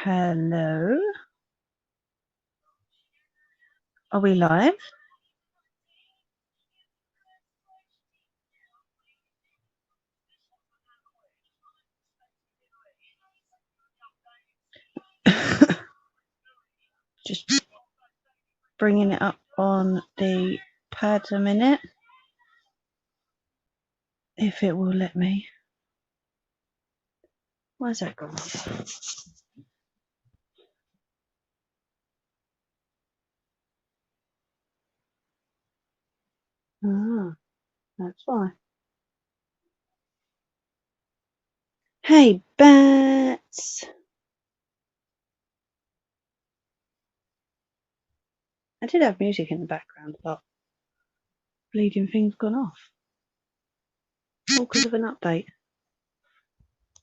Hello. Are we live? Just bringing it up on the pad a minute. If it will let me. Where's that gone? Ah, that's why. Hey, bats. I did have music in the background, but bleeding thing's gone off. All because of an update.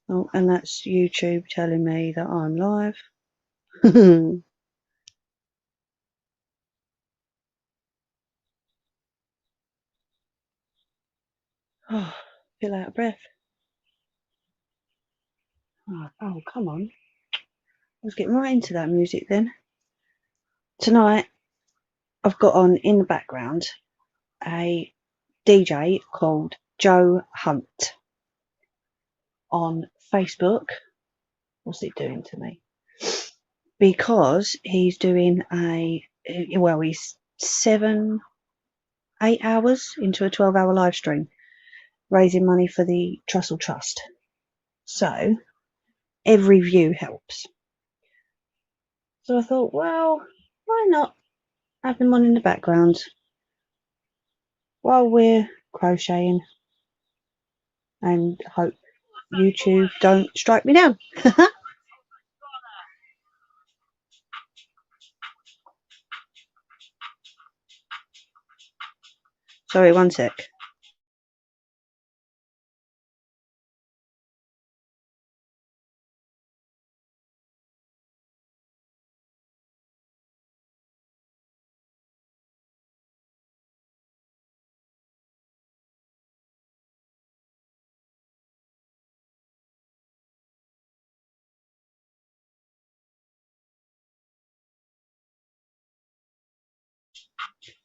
Oh, and that's YouTube telling me that I'm live. Oh, feel out of breath. Oh, come on. I was getting right into that music then. Tonight, I've got on in the background a DJ called Joe Hunt on Facebook. What's it doing to me? Because he's doing he's 8 hours into a 12-hour live stream raising money for the Trussell Trust. So every view helps. So I thought, well, why not have them on in the background while we're crocheting and hope YouTube don't strike me down. Sorry, one sec.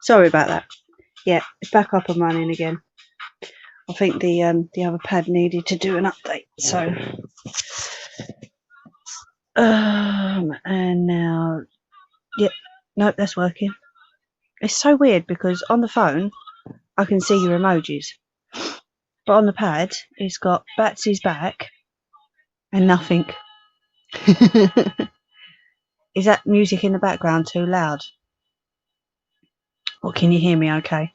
Sorry about that. Yeah, it's back up and running again. I think the other pad needed to do an update. So, and now, yep, nope, that's working. It's so weird because on the phone I can see your emojis, but on the pad it's got Batsy's back and nothing. Is that music in the background too loud? Or can you hear me okay?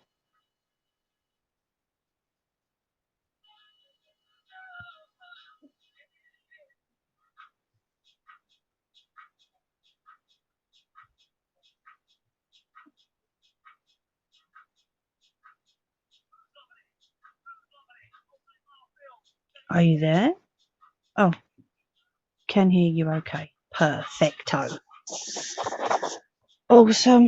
Are you there? Oh, can hear you okay. Perfecto. Awesome.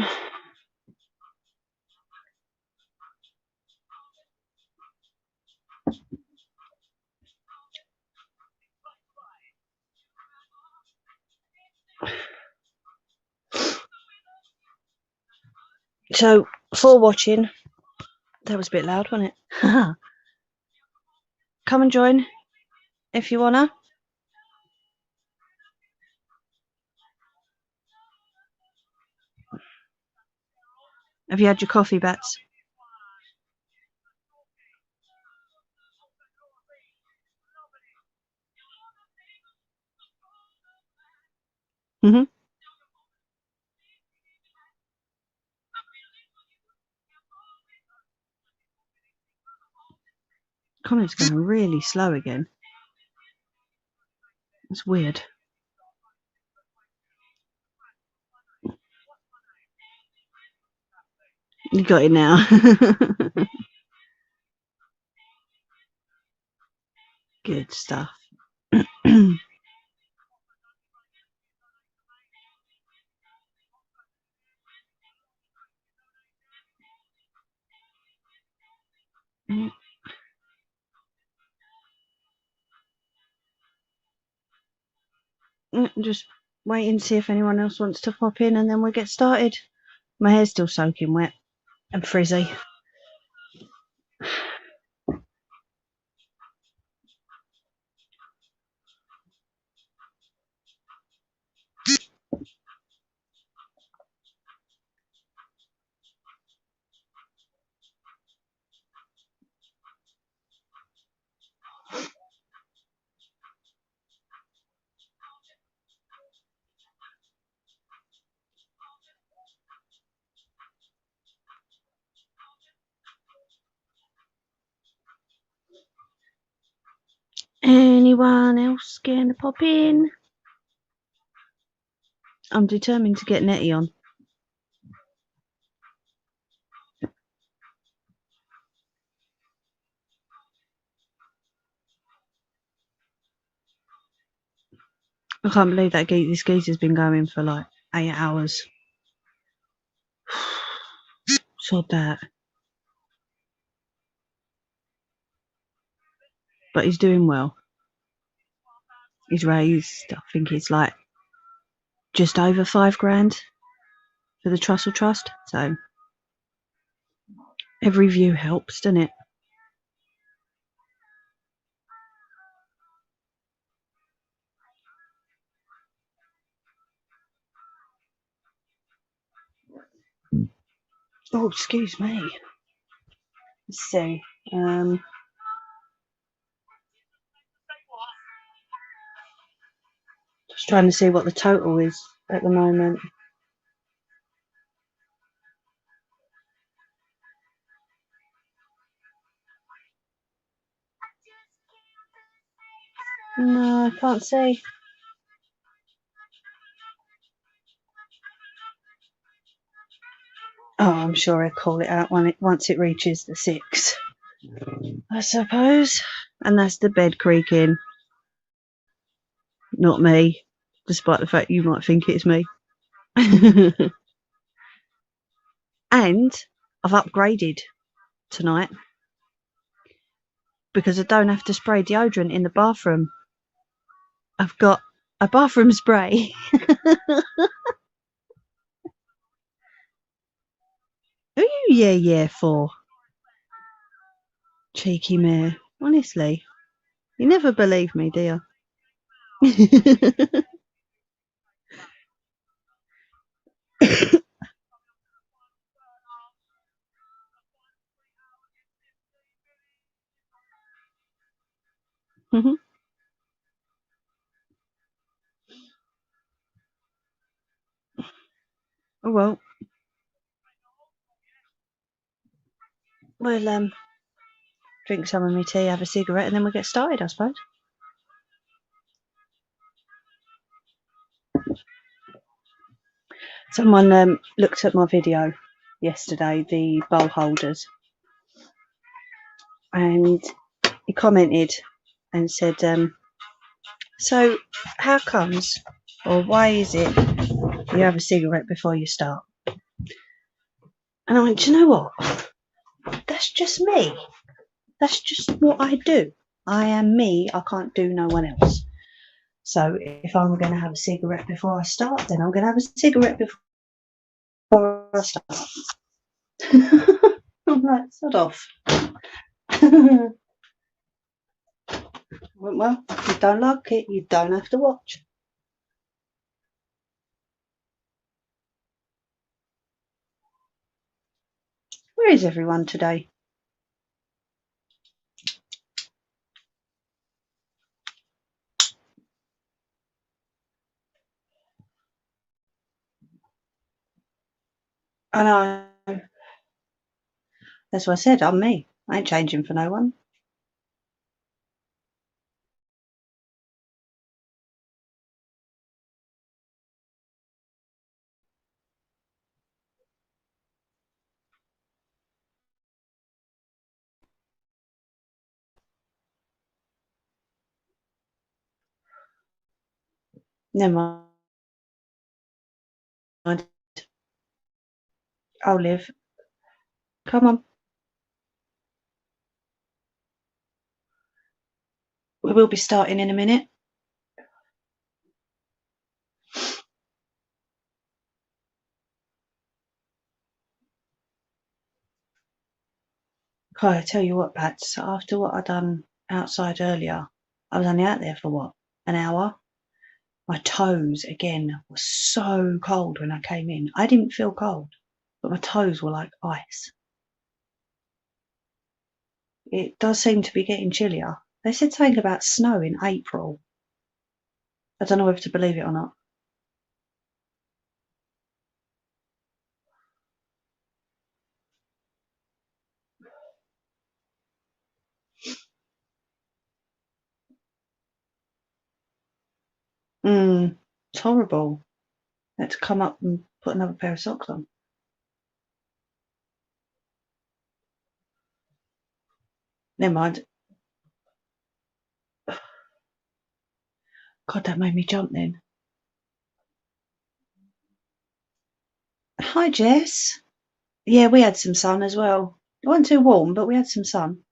So, for watching, that was a bit loud, wasn't it? Come and join if you wanna. Have you had your coffee, Bats? Mm-hmm. Comments going really slow again. It's weird. You got it now. Good stuff. Just waiting to see if anyone else wants to pop in, and then we'll get started. My hair's still soaking wet and frizzy. Anyone else going to pop in? I'm determined to get Nettie on. I can't believe that this geezer's been going for like 8 hours. Sod that. But he's doing well. He's raised, I think it's like just over £5,000 for the Trussell Trust. So every view helps, doesn't it? Oh, excuse me. Let's see. Just trying to see what the total is at the moment. No, I can't see. Oh, I'm sure I'll call it out once it reaches the 6, I suppose. And that's the bed creaking, not me, despite the fact you might think it's me. And I've upgraded tonight because I don't have to spray deodorant in the bathroom. I've got a bathroom spray. Who are you yeah for? Cheeky mare. Honestly, you never believe me, do you? Oh well, we'll drink some of my tea, have a cigarette, and then we'll get started, I suppose. Someone looked at my video yesterday, the bowl holders, and he commented and said, so how comes, or why is it you have a cigarette before you start? And I went, do you know what? That's just me. That's just what I do. I am me. I can't do no one else. So if I'm going to have a cigarette before I start, then I'm going to have a cigarette before I start. I'm like, sod off. Well, if you don't like it, you don't have to watch. Where is everyone today? I know. That's what I said. I'm me. I ain't changing for no one. Never mind. I'll live. Come on. We will be starting in a minute. God, I tell you what, Bats, after what I done outside earlier, I was only out there for what, an hour? My toes, again, were so cold when I came in. I didn't feel cold, but my toes were like ice. It does seem to be getting chillier. They said something about snow in April. I don't know whether to believe it or not. It's horrible. I had to come up and put another pair of socks on. Never mind. God, that made me jump then. Hi, Jess. Yeah, we had some sun as well. It wasn't too warm, but we had some sun.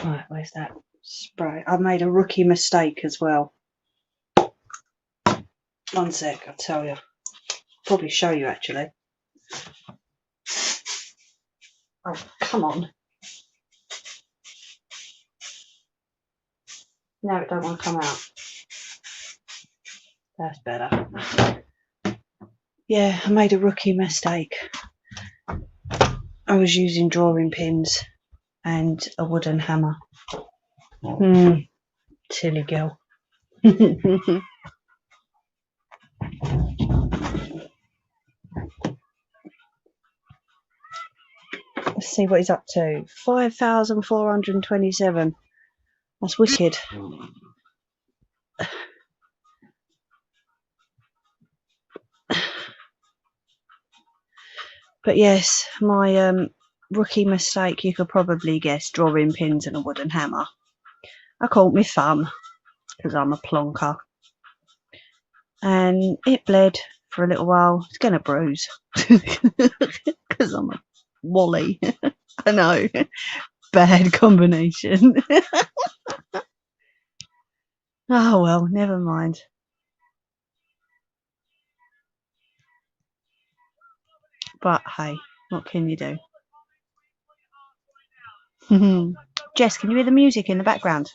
Right, where's that spray? I made a rookie mistake as well. One sec, I'll tell you. Probably show you actually. Oh, come on. No, it don't want to come out. That's better. Yeah, I made a rookie mistake. I was using drawing pins and a wooden hammer. Silly girl. Let's see what he's up to. 5,427. That's wicked. But yes, my rookie mistake, you could probably guess, drawing pins and a wooden hammer. I caught my thumb because I'm a plonker, and it bled for a little while. It's gonna bruise because I'm a wally. I know, bad combination. Oh well, never mind. But hey, what can you do? Jess, can you hear the music in the background?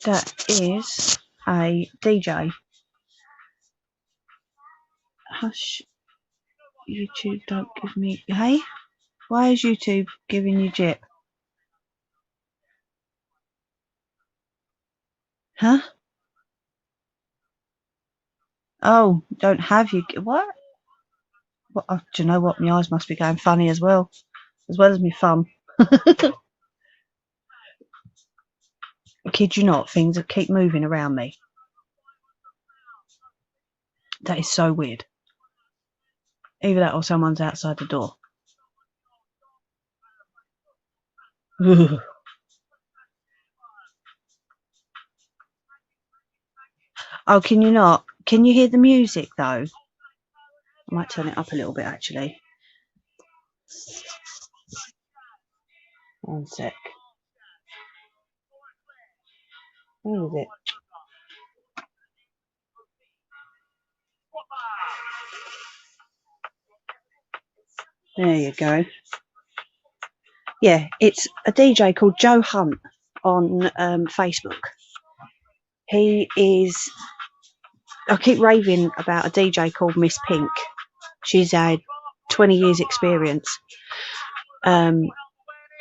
That is a DJ. Hush, YouTube, don't give me... Hey? Why is YouTube giving you jip? Huh? Oh, don't have you... What? What? Oh, do you know what? My eyes must be going funny as well as my thumb. Kid you not, things that keep moving around me. That is so weird. Either that or someone's outside the door. Oh, can you not? Can you hear the music though? I might turn it up a little bit actually. One sec. Where is it? There you go. Yeah, it's a DJ called Joe Hunt on Facebook. He is... I keep raving about a DJ called Miss Pink. She's had 20 years experience. And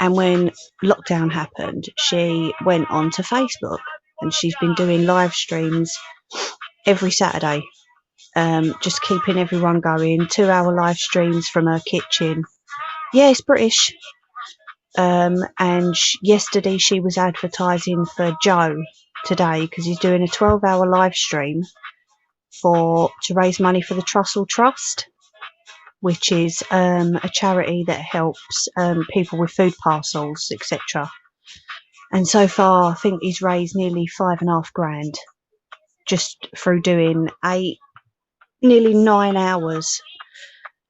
when lockdown happened, she went onto Facebook and she's been doing live streams every Saturday, just keeping everyone going. 2-hour live streams from her kitchen. Yeah, it's British. And yesterday she was advertising for Joe today because he's doing a 12-hour live stream to raise money for the Trussell Trust, which is a charity that helps people with food parcels, etc. And so far, I think he's raised nearly 5.5 grand. just through doing nearly 9 hours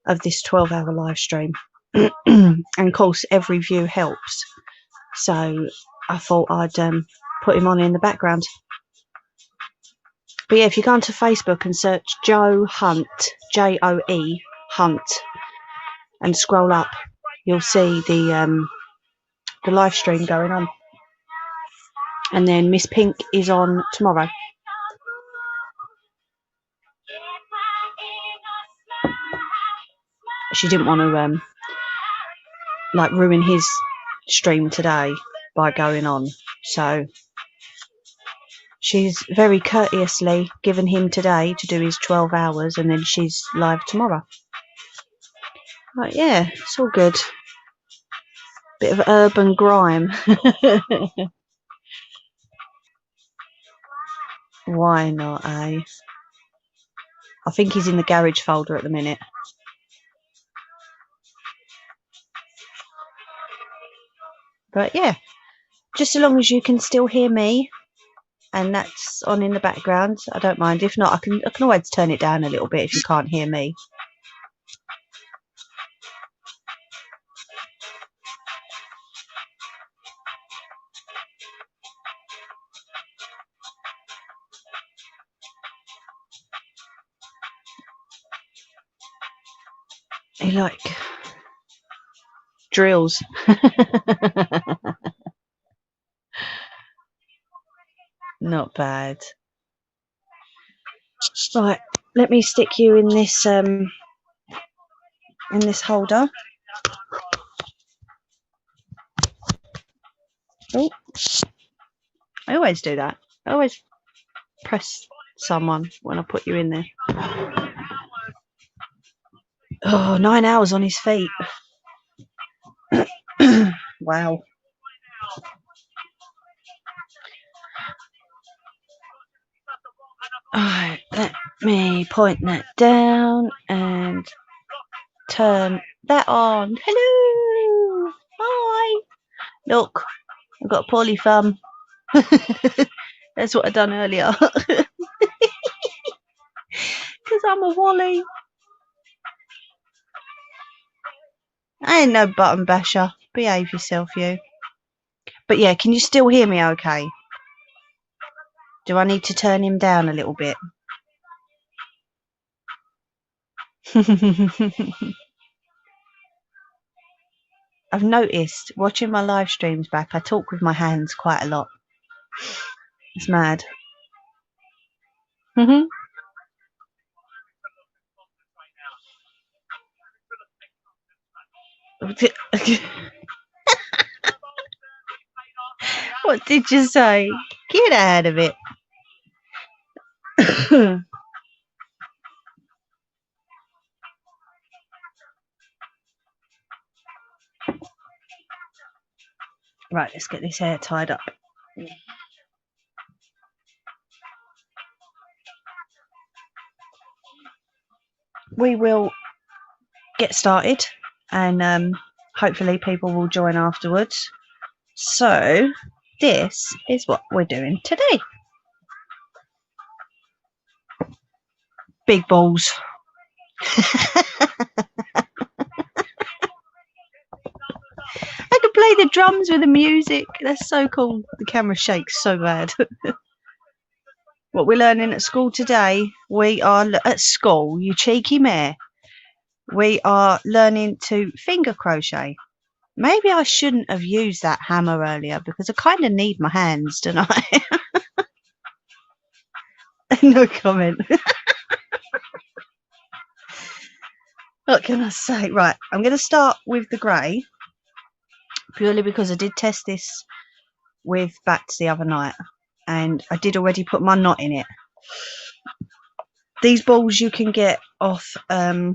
of this 12-hour live stream. And of course, every view helps. So I thought I'd put him on in the background. But yeah, if you go onto Facebook and search Joe Hunt, Joe Hunt, and scroll up, you'll see the live stream going on. And then Miss Pink is on tomorrow. She didn't want to like ruin his stream today by going on, so she's very courteously given him today to do his 12 hours, and then she's live tomorrow. But yeah, it's all good. Bit of urban grime. Why not, eh? I think he's in the garage folder at the minute. But yeah, just as long as you can still hear me and that's on in the background, I don't mind. If not, I can always turn it down a little bit if you can't hear me. He like drills. Not bad. Right, let me stick you in this holder. Oh, I always do that. I always press someone when I put you in there. Oh, 9 hours on his feet. Wow. Alright, let me point that down and turn that on. Hello! Hi! Look, I've got a poorly thumb. That's what I done earlier. Because I'm a wally. I ain't no button basher. Behave yourself, you. But yeah, can you still hear me okay? Do I need to turn him down a little bit? I've noticed, watching my live streams back, I talk with my hands quite a lot. It's mad. What did you say? Get out of it. Right, let's get this hair tied up. We will get started, and hopefully people will join afterwards. So this is what we're doing today. Big balls. I can play the drums with the music. That's so cool. The camera shakes so bad. What we're learning at school today, we are at school, you cheeky mare. We are learning to finger crochet. Maybe I shouldn't have used that hammer earlier because I kind of need my hands, don't I? No comment. What can I say? Right, I'm going to start with the grey, purely because I did test this with bats the other night, and I did already put my knot in it. These balls you can get off, where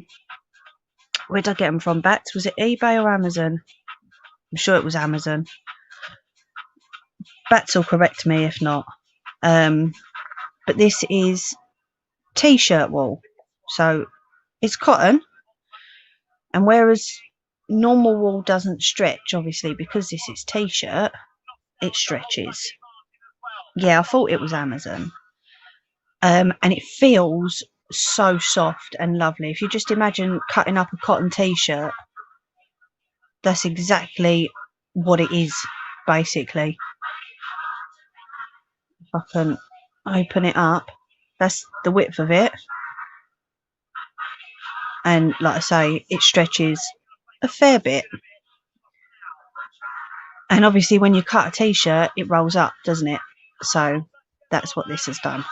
did I get them from? Bats? Was it eBay or Amazon? I'm sure it was Amazon. Bats will correct me if not. But this is t-shirt wool, so it's cotton, and whereas normal wool doesn't stretch, obviously because this is t-shirt, it stretches. Yeah, I thought it was Amazon. and it feels so soft and lovely. If you just imagine cutting up a cotton t-shirt, that's exactly what it is, basically. If I can open it up, that's the width of it, and like I say, it stretches a fair bit. And obviously when you cut a t-shirt, it rolls up, doesn't it? So that's what this has done.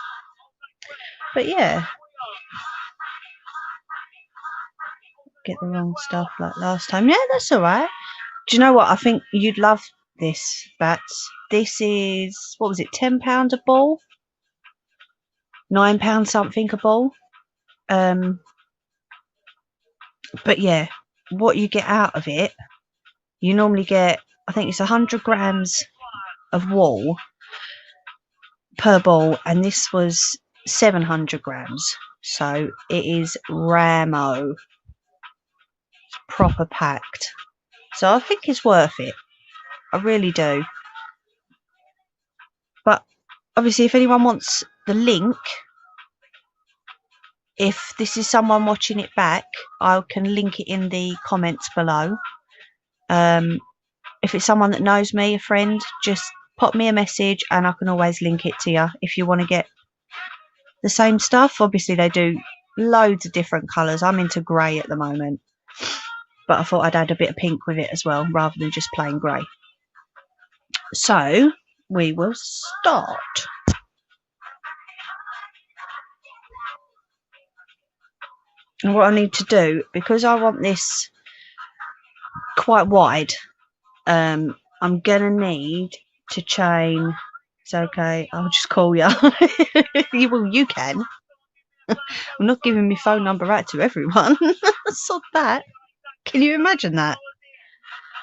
But yeah, get the wrong stuff like last time. Yeah, that's all right. Do you know what? I think you'd love this, Bats. This is, what was it, £10 a ball? £9 something a ball. But yeah, what you get out of it, you normally get, I think it's 100 grams of wool per ball, and this was 700 grams. So it is Ramo. It's proper packed. So I think it's worth it. I really do. But obviously, if anyone wants the link, if this is someone watching it back, I can link it in the comments below. If it's someone that knows me, a friend, just pop me a message and I can always link it to you if you want to get the same stuff. Obviously, they do loads of different colours. I'm into grey at the moment, but I thought I'd add a bit of pink with it as well, rather than just plain grey. So we will start. And what I need to do, because I want this quite wide, I'm gonna need to chain. It's okay, I'll just call you. You can. I'm not giving my phone number out to everyone. Sod that. Can you imagine that?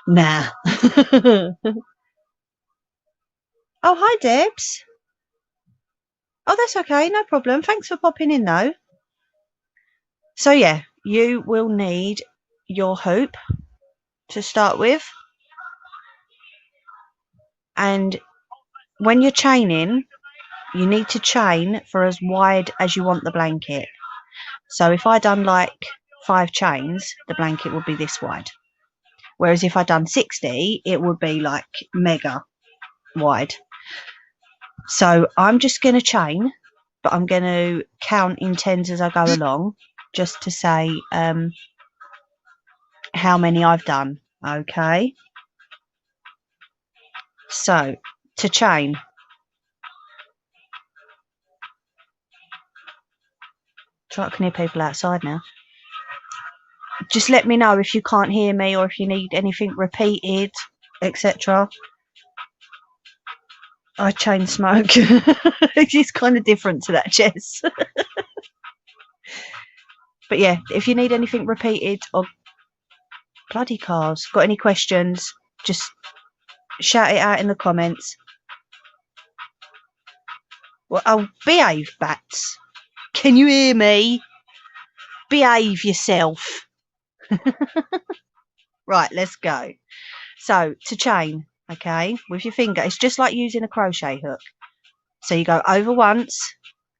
Nah. Oh, hi, Debs. Oh, that's okay, no problem. Thanks for popping in, though. So, yeah, you will need your hoop to start with. And when you're chaining, you need to chain for as wide as you want the blanket. So if I done like 5 chains, the blanket would be this wide. Whereas if I done 60, it would be like mega wide. So I'm just going to chain, but I'm going to count in tens as I go along, just to say how many I've done. Okay. So to chain. I can hear people outside now. Just let me know if you can't hear me or if you need anything repeated, etc. I chain smoke. It's kind of different to that, Jess. But yeah, if you need anything repeated or bloody cars, got any questions, just shout it out in the comments. Well, oh, behave, Bats. Can you hear me? Behave yourself. Right, let's go. So to chain, okay, with your finger, it's just like using a crochet hook. So you go over once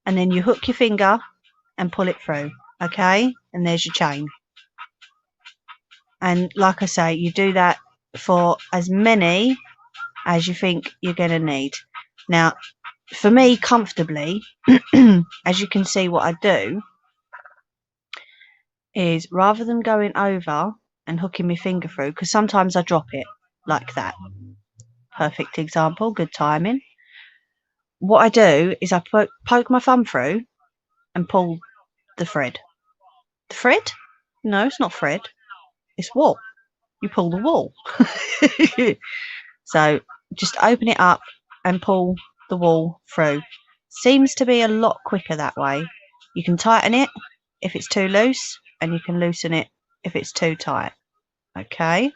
and then you hook your finger and pull it through, okay, and there's your chain. And like I say, you do that for as many as you think you're going to need. Now, for me, comfortably, as you can see, what I do is, rather than going over and hooking my finger through, because sometimes I drop it like that. Perfect example, good timing. What I do is I poke my thumb through and pull the thread. The thread? No, it's not thread. It's wool. You pull the wool. So just open it up and pull the wool through. Seems to be a lot quicker that way. You can tighten it if it's too loose, and you can loosen it if it's too tight. Okay.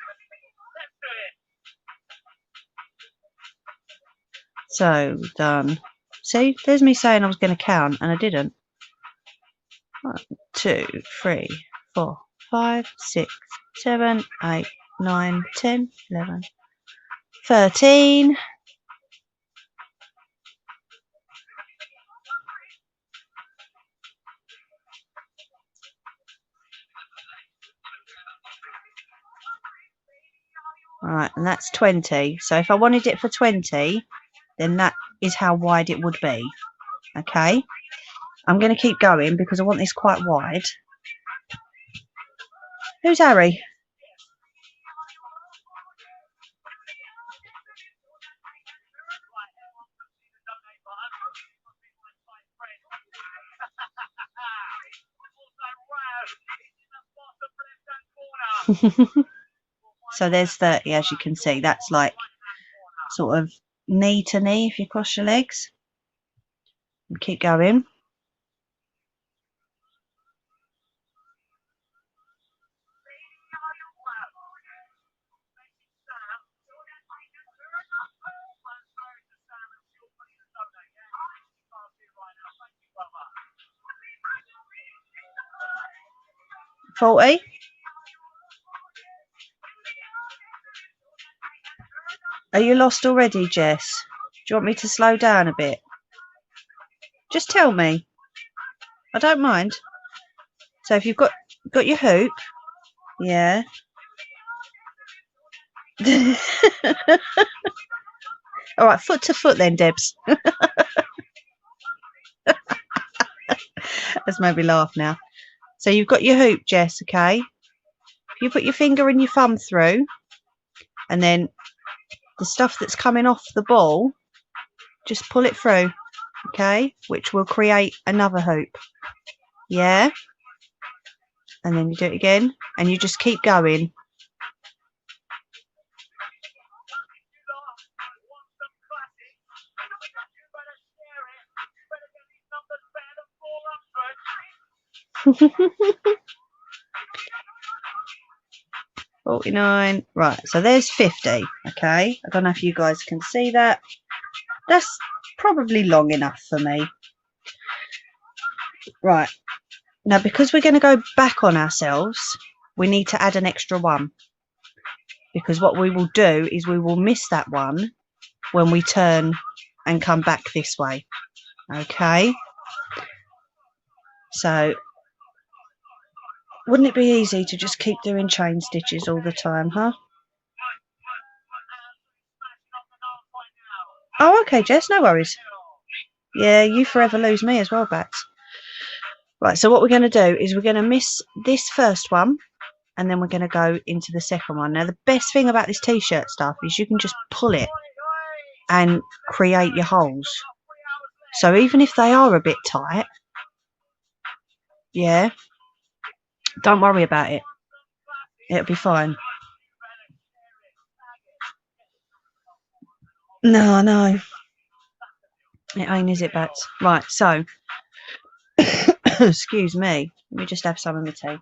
So done. See, there's me saying I was going to count and I didn't. 1, 2, 3, 4, 5, 6, 7, 8, 9, 10, 11, 13. Right, and that's 20. So if I wanted it for 20, then that is how wide it would be. Okay, I'm going to keep going because I want this quite wide. Who's Harry? So there's 30, as you can see. That's like sort of knee to knee if you cross your legs. And keep going. $40. Are you lost already, Jess? Do you want me to slow down a bit? Just tell me. I don't mind. So if you've got your hoop, yeah. All right, foot to foot then, Debs. That's made me laugh now. So you've got your hoop, Jess, okay? You put your finger and your thumb through, and then the stuff that's coming off the ball, just pull it through, okay? Which will create another hoop. Yeah? And then you do it again, and you just keep going. $49. Right, so there's 50. Okay, I don't know if you guys can see that. That's probably long enough for me. Right, now because we're going to go back on ourselves, we need to add an extra one, because what we will do is we will miss that one when we turn and come back this way. Okay, so wouldn't it be easy to just keep doing chain stitches all the time, huh? Oh, okay, Jess, no worries. Yeah, you forever lose me as well, Bats. Right, so what we're going to do is we're going to miss this first one, and then we're going to go into the second one. Now, the best thing about this t-shirt stuff is you can just pull it and create your holes. So even if they are a bit tight, yeah, don't worry about it. It'll be fine. No, no. It ain't, is it, Bats? Right, so, excuse me. Let me just have some of my tea.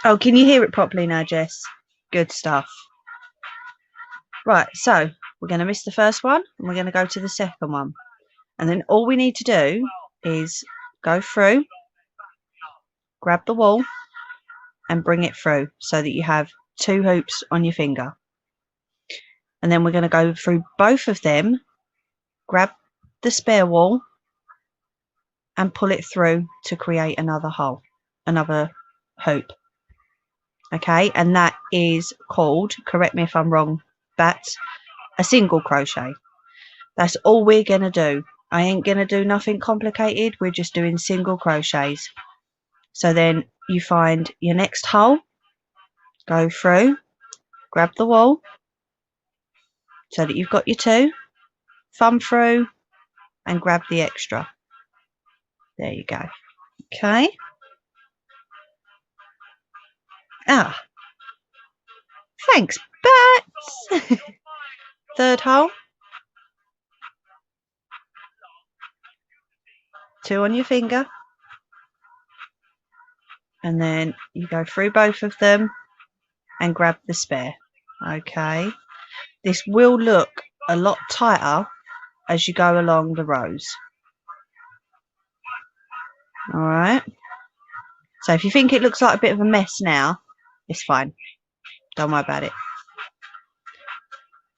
Oh, can you hear it properly now, Jess? Good stuff. Right, so we're going to miss the first one, and we're going to go to the second one. And then all we need to do is go through, grab the wool, and bring it through so that you have 2 hoops on your finger. And then we're going to go through both of them, grab the spare wool, and pull it through to create another hole, another hoop. Okay, and that is called, correct me if I'm wrong, Bats, a single crochet. That's all we're going to do. I ain't going to do nothing complicated. We're just doing single crochets. So then you find your next hole, go through, grab the wool so that you've got your 2, thumb through, and grab the extra. There you go. Okay. Ah, thanks, Bats. Third hole, 2 on your finger, and then you go through both of them and grab the spare. Okay, this will look a lot tighter as you go along the rows. All right, so if you think it looks like a bit of a mess now, it's fine, don't worry about it.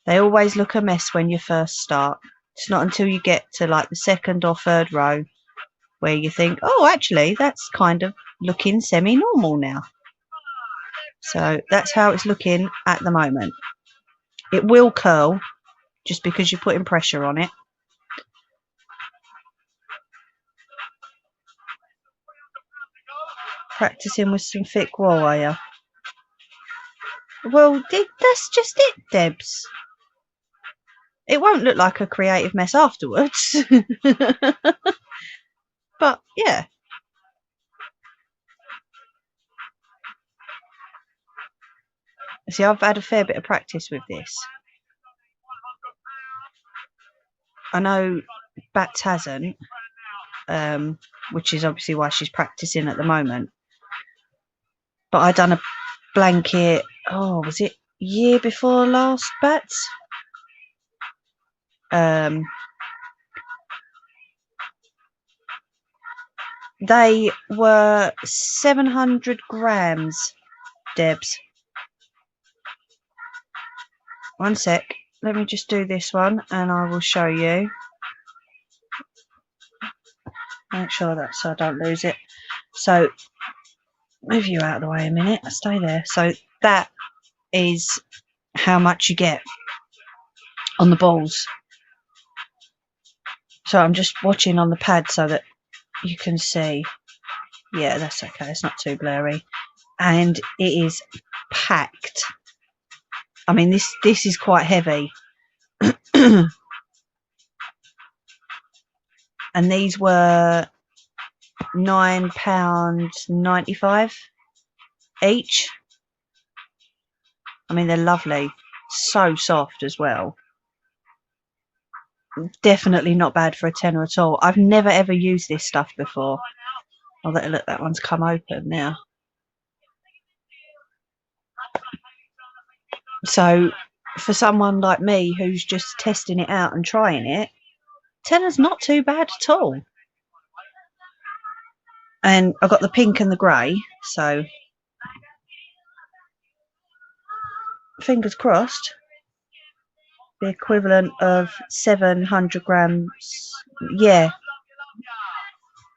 They always look a mess when you first start. It's not until you get to like the second or third row where you think, oh, actually, that's kind of looking semi-normal now. So that's how it's looking at the moment. It will curl just because you're putting pressure on it. Practicing with some thick wool, are you? Well, that's just it, Debs. It won't look like a creative mess afterwards. But yeah. See, I've had a fair bit of practice with this. I know Bats hasn't, which is obviously why she's practicing at the moment. But I done a blanket, oh, was it year before last, Bats? They were 700 grams, Debs. One sec. Let me just do this one and I will show you. Make sure that so I don't lose it. So move you out of the way a minute. Stay there. So that is how much you get on the balls. So I'm just watching on the pad so that you can see. Yeah, that's okay. It's not too blurry. And it is packed. I mean, this is quite heavy. And these were £9.95 each. I mean, they're lovely. So soft as well. Definitely not bad for a tenner at all. I've never ever used this stuff before. Oh, look, that one's come open now. So for someone like me who's just testing it out and trying it, tenner's not too bad at all. And I've got the pink and the grey, so fingers crossed. The equivalent of 700 grams, yeah,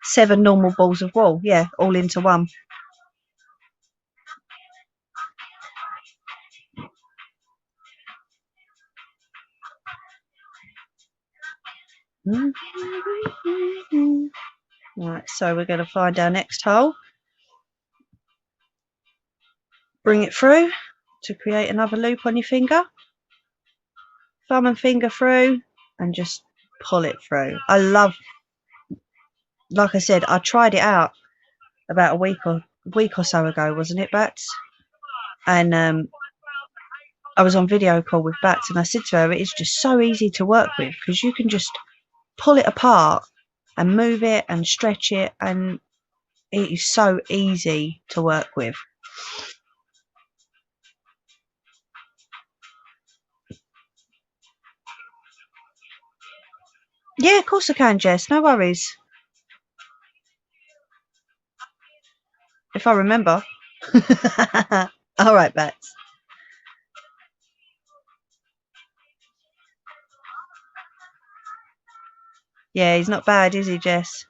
7 normal balls of wool, yeah, all into one. Right, so we're going to find our next hole, bring it through to create another loop on your finger, thumb and finger through, and just pull it through. I love, like I said, I tried it out about a week or so ago, wasn't it, Bats? And I was on video call with Bats, and I said to her, it's just so easy to work with because you can just pull it apart and move it and stretch it, and it is so easy to work with. Yeah, of course I can, Jess. No worries. If I remember. All right, Bats. Yeah, he's not bad, is he, Jess?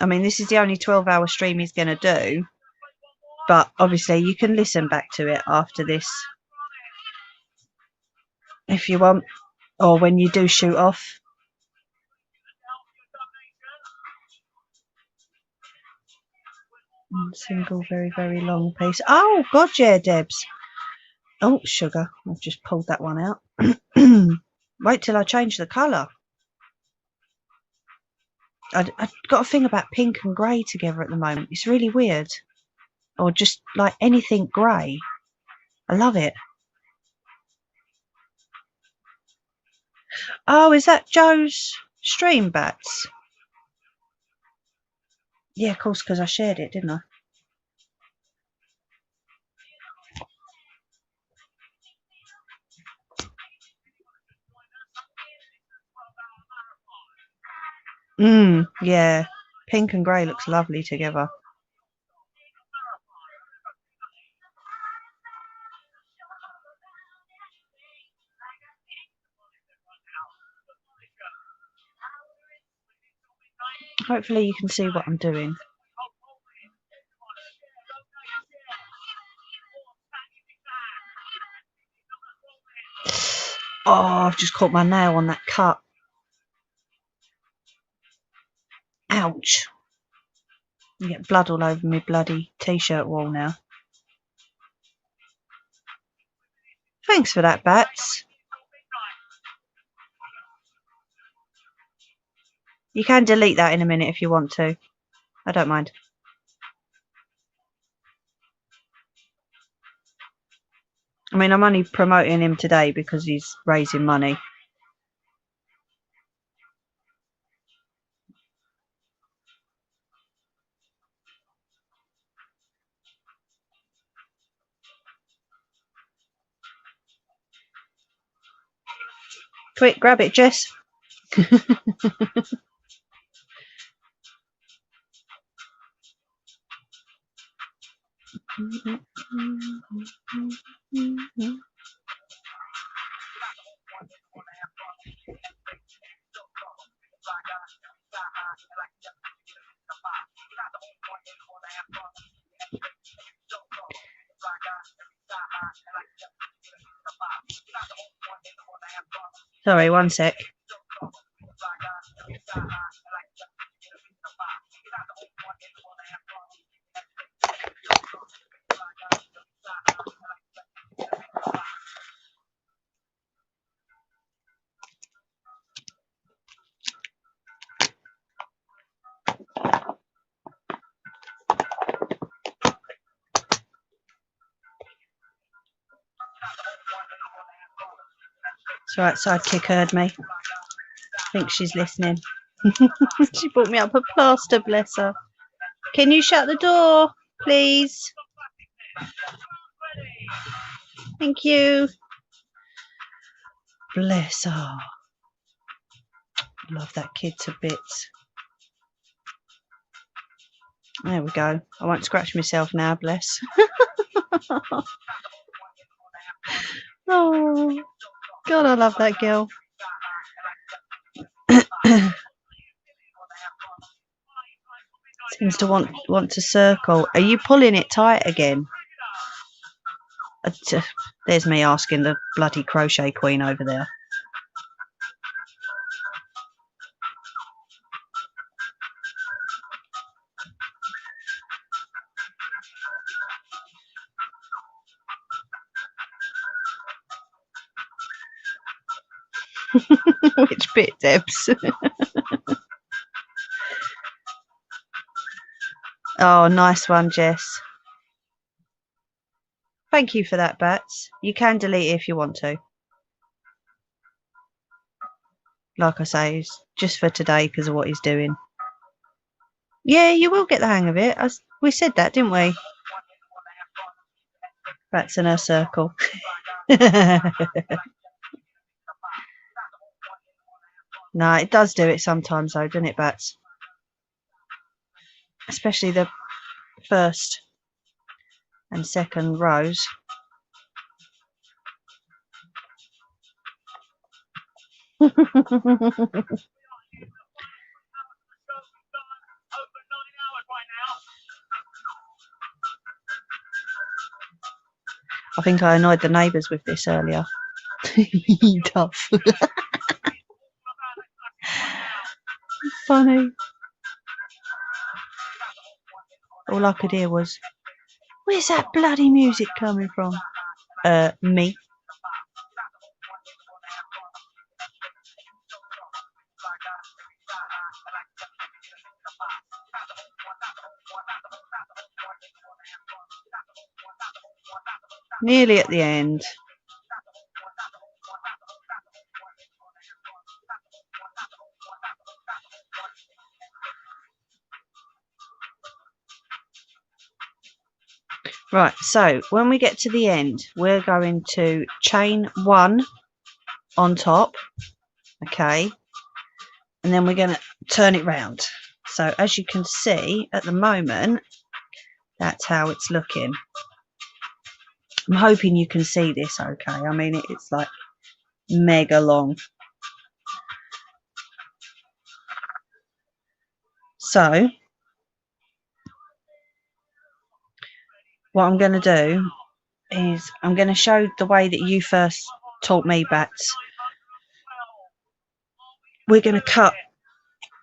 I mean, this is the only 12-hour stream he's going to do. But obviously, you can listen back to it after this if you want, or when you do shoot off. Single, very, very long piece. Oh, God, yeah, Debs. Oh, sugar. I've just pulled that one out. Wait till I change the colour. I've got a thing about pink and grey together at the moment. It's really weird. Or just like anything grey. I love it. Oh, is that Joe's stream, Bats? Yeah, of course, because I shared it, didn't I? Yeah. Pink and grey looks lovely together. Hopefully you can see what I'm doing. Oh, I've just caught my nail on that cut. Ouch. I get blood all over my bloody t-shirt wall now. Thanks for that, Bats. You can delete that in a minute if you want to. I don't mind. I mean, I'm only promoting him today because he's raising money. Quick, grab it, Jess. Sorry, one sec. It's alright, sidekick heard me. I think she's listening. She brought me up a plaster, bless her. Can you shut the door, please? Thank you. Bless her. Love that kid to bits. There we go. I won't scratch myself now, bless. Oh, God, I love that girl. Seems to want to circle. Are you pulling it tight again? There's me asking the bloody crochet queen over there. Which bit, Debs? Oh, nice one, Jess. Thank you for that, Bats. You can delete it if you want to. Like I say, it's just for today because of what he's doing. Yeah, you will get the hang of it. We said that, didn't we? Bats in her circle. No, it does do it sometimes though, doesn't it, Bats? Especially the first and second rows. I think I annoyed the neighbours with this earlier. Tough. Funny. All I could hear was, where's that bloody music coming from? Me. Nearly at the end. Right, so when we get to the end, we're going to chain 1 on top, okay, and then we're going to turn it round. So as you can see at the moment, that's how it's looking. I'm hoping you can see this okay. I mean, it's like mega long. So what I'm going to do is I'm going to show the way that you first taught me, Bats. We're going to cut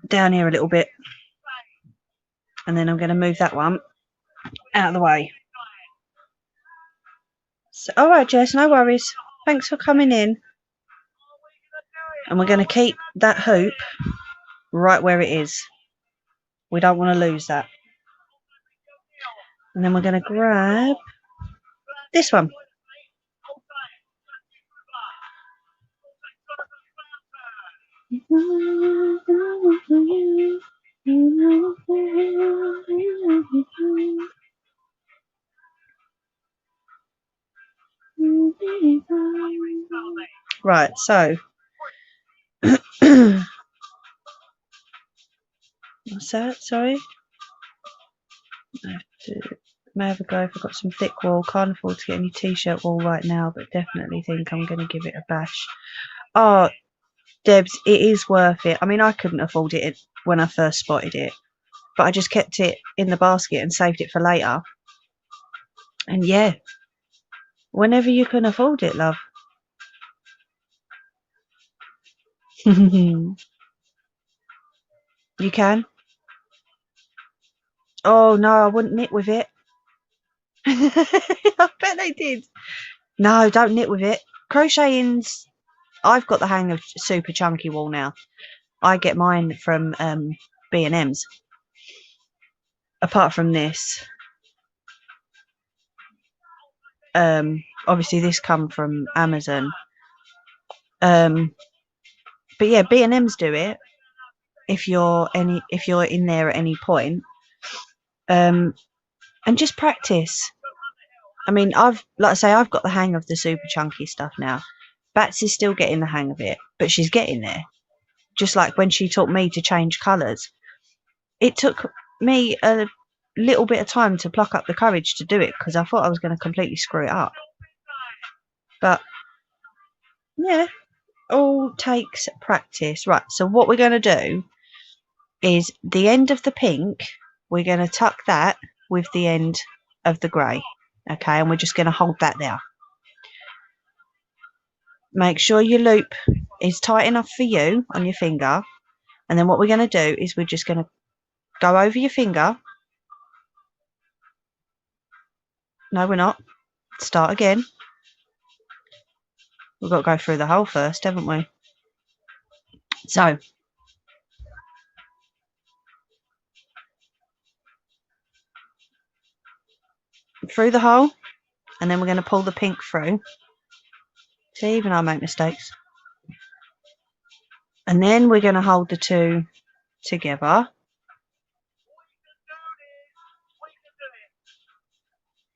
down here a little bit, and then I'm going to move that one out of the way. So, all right, Jess, no worries. Thanks for coming in. And we're going to keep that hoop right where it is. We don't want to lose that. And then we're going to grab this one. Right, so what's that? Sorry. May have a go if I've got some thick wool. Can't afford to get any t-shirt wool right now, but definitely think I'm going to give it a bash. Oh, Debs, it is worth it. I mean, I couldn't afford it when I first spotted it, but I just kept it in the basket and saved it for later. And yeah, whenever you can afford it, love. You can. Oh no, I wouldn't knit with it. I bet they did. No, don't knit with it. Crocheting's. I've got the hang of super chunky wool now. I get mine from B&M's. Apart from this, obviously this come from Amazon. But yeah, B&M's do it if you're in there at any point. And just practice. I mean, like I say, I've got the hang of the super chunky stuff now. Batsy's still getting the hang of it, but she's getting there. Just like when she taught me to change colours. It took me a little bit of time to pluck up the courage to do it because I thought I was going to completely screw it up. But yeah, all takes practice. Right, so what we're going to do is the end of the pink, we're going to tuck that with the end of the grey. Okay, and we're just going to hold that there. Make sure your loop is tight enough for you on your finger. And then what we're going to do is we're just going to go over your finger. No, we're not. Start again. We've got to go through the hole first, haven't we? So, through the hole, and then we're going to pull the pink through. See, even I make mistakes. And then we're going to hold the two together.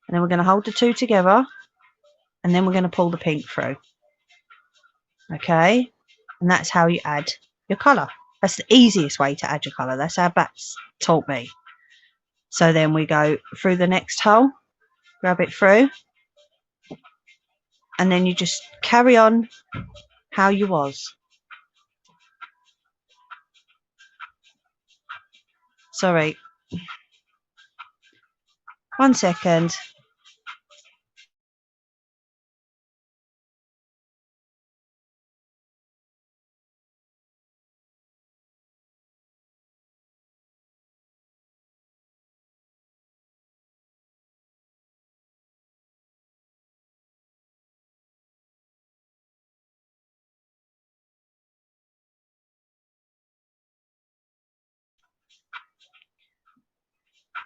And then we're going to hold the two together. And then we're going to pull the pink through. Okay? And that's how you add your colour. That's the easiest way to add your colour. That's how Bats taught me. So then we go through the next hole. Grab it through. And then you just carry on how you was. Sorry. 1 second.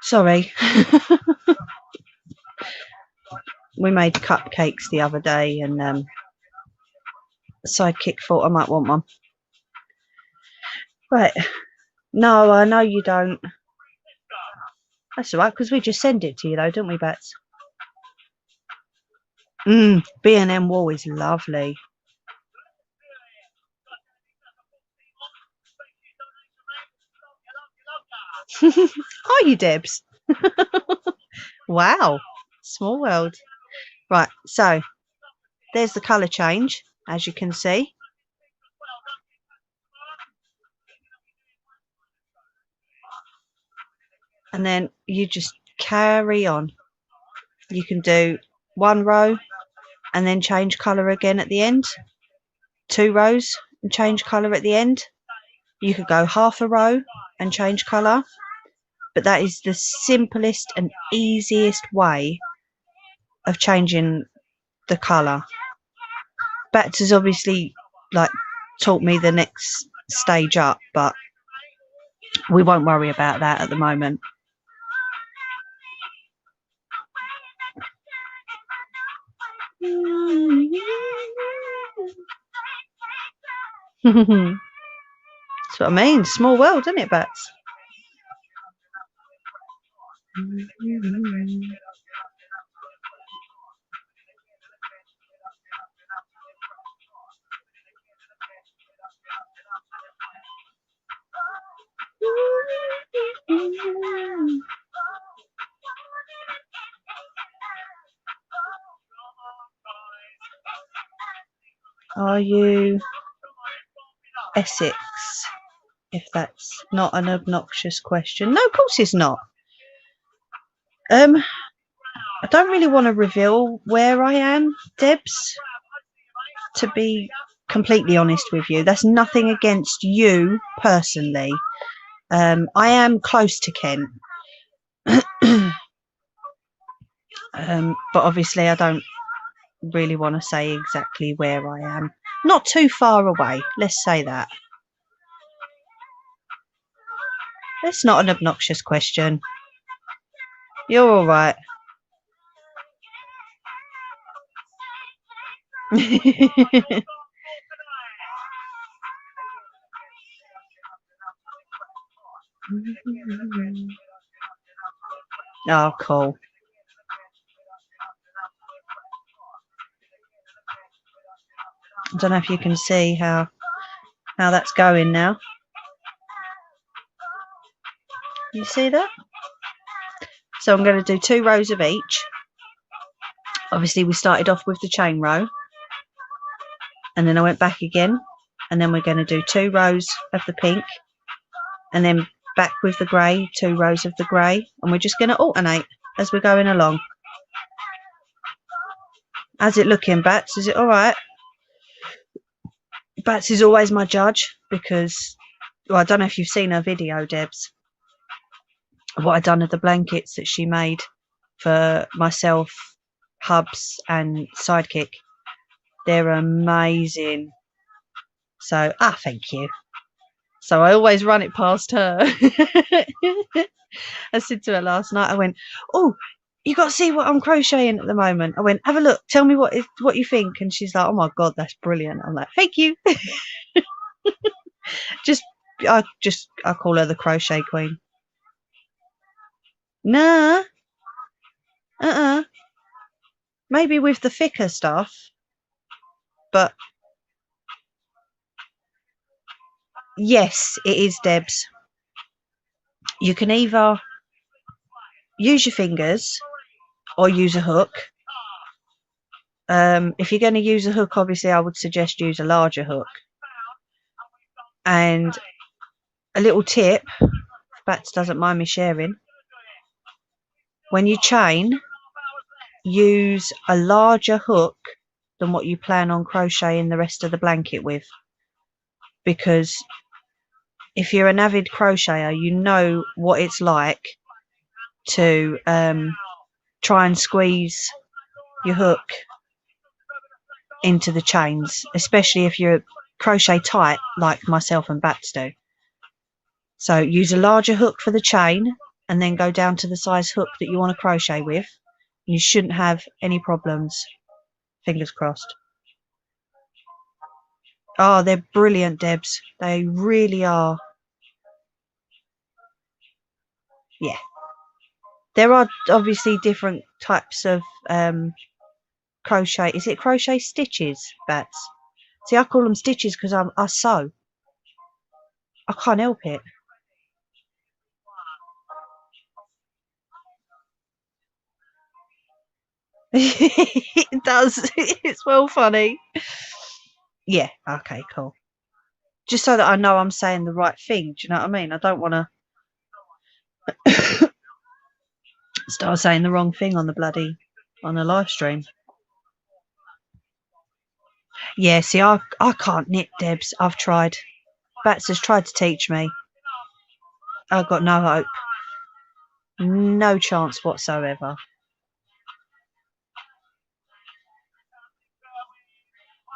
Sorry. We made cupcakes the other day and Sidekick thought I might want one. Right. No, I know you don't. That's all right, because we just send it to you though, don't we, Bats? B&M wool is lovely. Are you, Debs? Wow. Small world. Right, so there's the colour change, as you can see. and then you just carry on. You can do 1 row and then change colour again at the end, 2 rows and change colour at the end. You could go half a row and change colour, but that is the simplest and easiest way of changing the colour. Bats has obviously like taught me the next stage up, but we won't worry about that at the moment. That's what I mean. Small world, isn't it, Bats? Are you Essex? If that's not an obnoxious question. No, of course it's not. I don't really want to reveal where I am, Debs, to be completely honest with you. That's nothing against you personally. I am close to Kent. But obviously I don't really want to say exactly where I am. Not too far away, let's say that. That's not an obnoxious question. You're all right. Oh, cool. I don't know if you can see how that's going now. You see that? So I'm going to do 2 rows of each. Obviously we started off with the chain row, and then I went back again, and then we're going to do 2 rows of the pink, and then back with the grey, 2 rows of the grey, and we're just going to alternate as we're going along. How's it looking, Bats? Is it all right? Bats is always my judge because, well, I don't know if you've seen her video, Debs, what I done with the blankets that she made for myself, Hubs and Sidekick. They're amazing. So, thank you. So I always run it past her. I said to her last night, I went, oh, you got to see what I'm crocheting at the moment. I went, have a look, tell me what you think. And she's like, oh my God, that's brilliant. I'm like, thank you. I call her the crochet queen. Nah. Maybe with the thicker stuff, but yes, it is, Debs. You can either use your fingers or use a hook. If you're going to use a hook, obviously I would suggest use a larger hook. And a little tip, Bats doesn't mind me sharing, when you chain, use a larger hook than what you plan on crocheting the rest of the blanket with, because if you're an avid crocheter, you know what it's like to try and squeeze your hook into the chains, especially if you're crochet tight like myself and Bats do. So use a larger hook for the chain and then go down to the size hook that you want to crochet with. You shouldn't have any problems. Fingers crossed. Oh, they're brilliant, Debs. They really are. Yeah. There are obviously different types of crochet. Is it crochet stitches, Bats? See, I call them stitches because I sew. I can't help it. It does. It's well funny. Yeah, okay, cool. Just so that I know I'm saying the right thing. Do you know what I mean? I don't want to Start saying the wrong thing on the live stream. Yeah, see, I can't knit, Debs. I've tried. Bats has tried to teach me. I've got no hope. No chance whatsoever.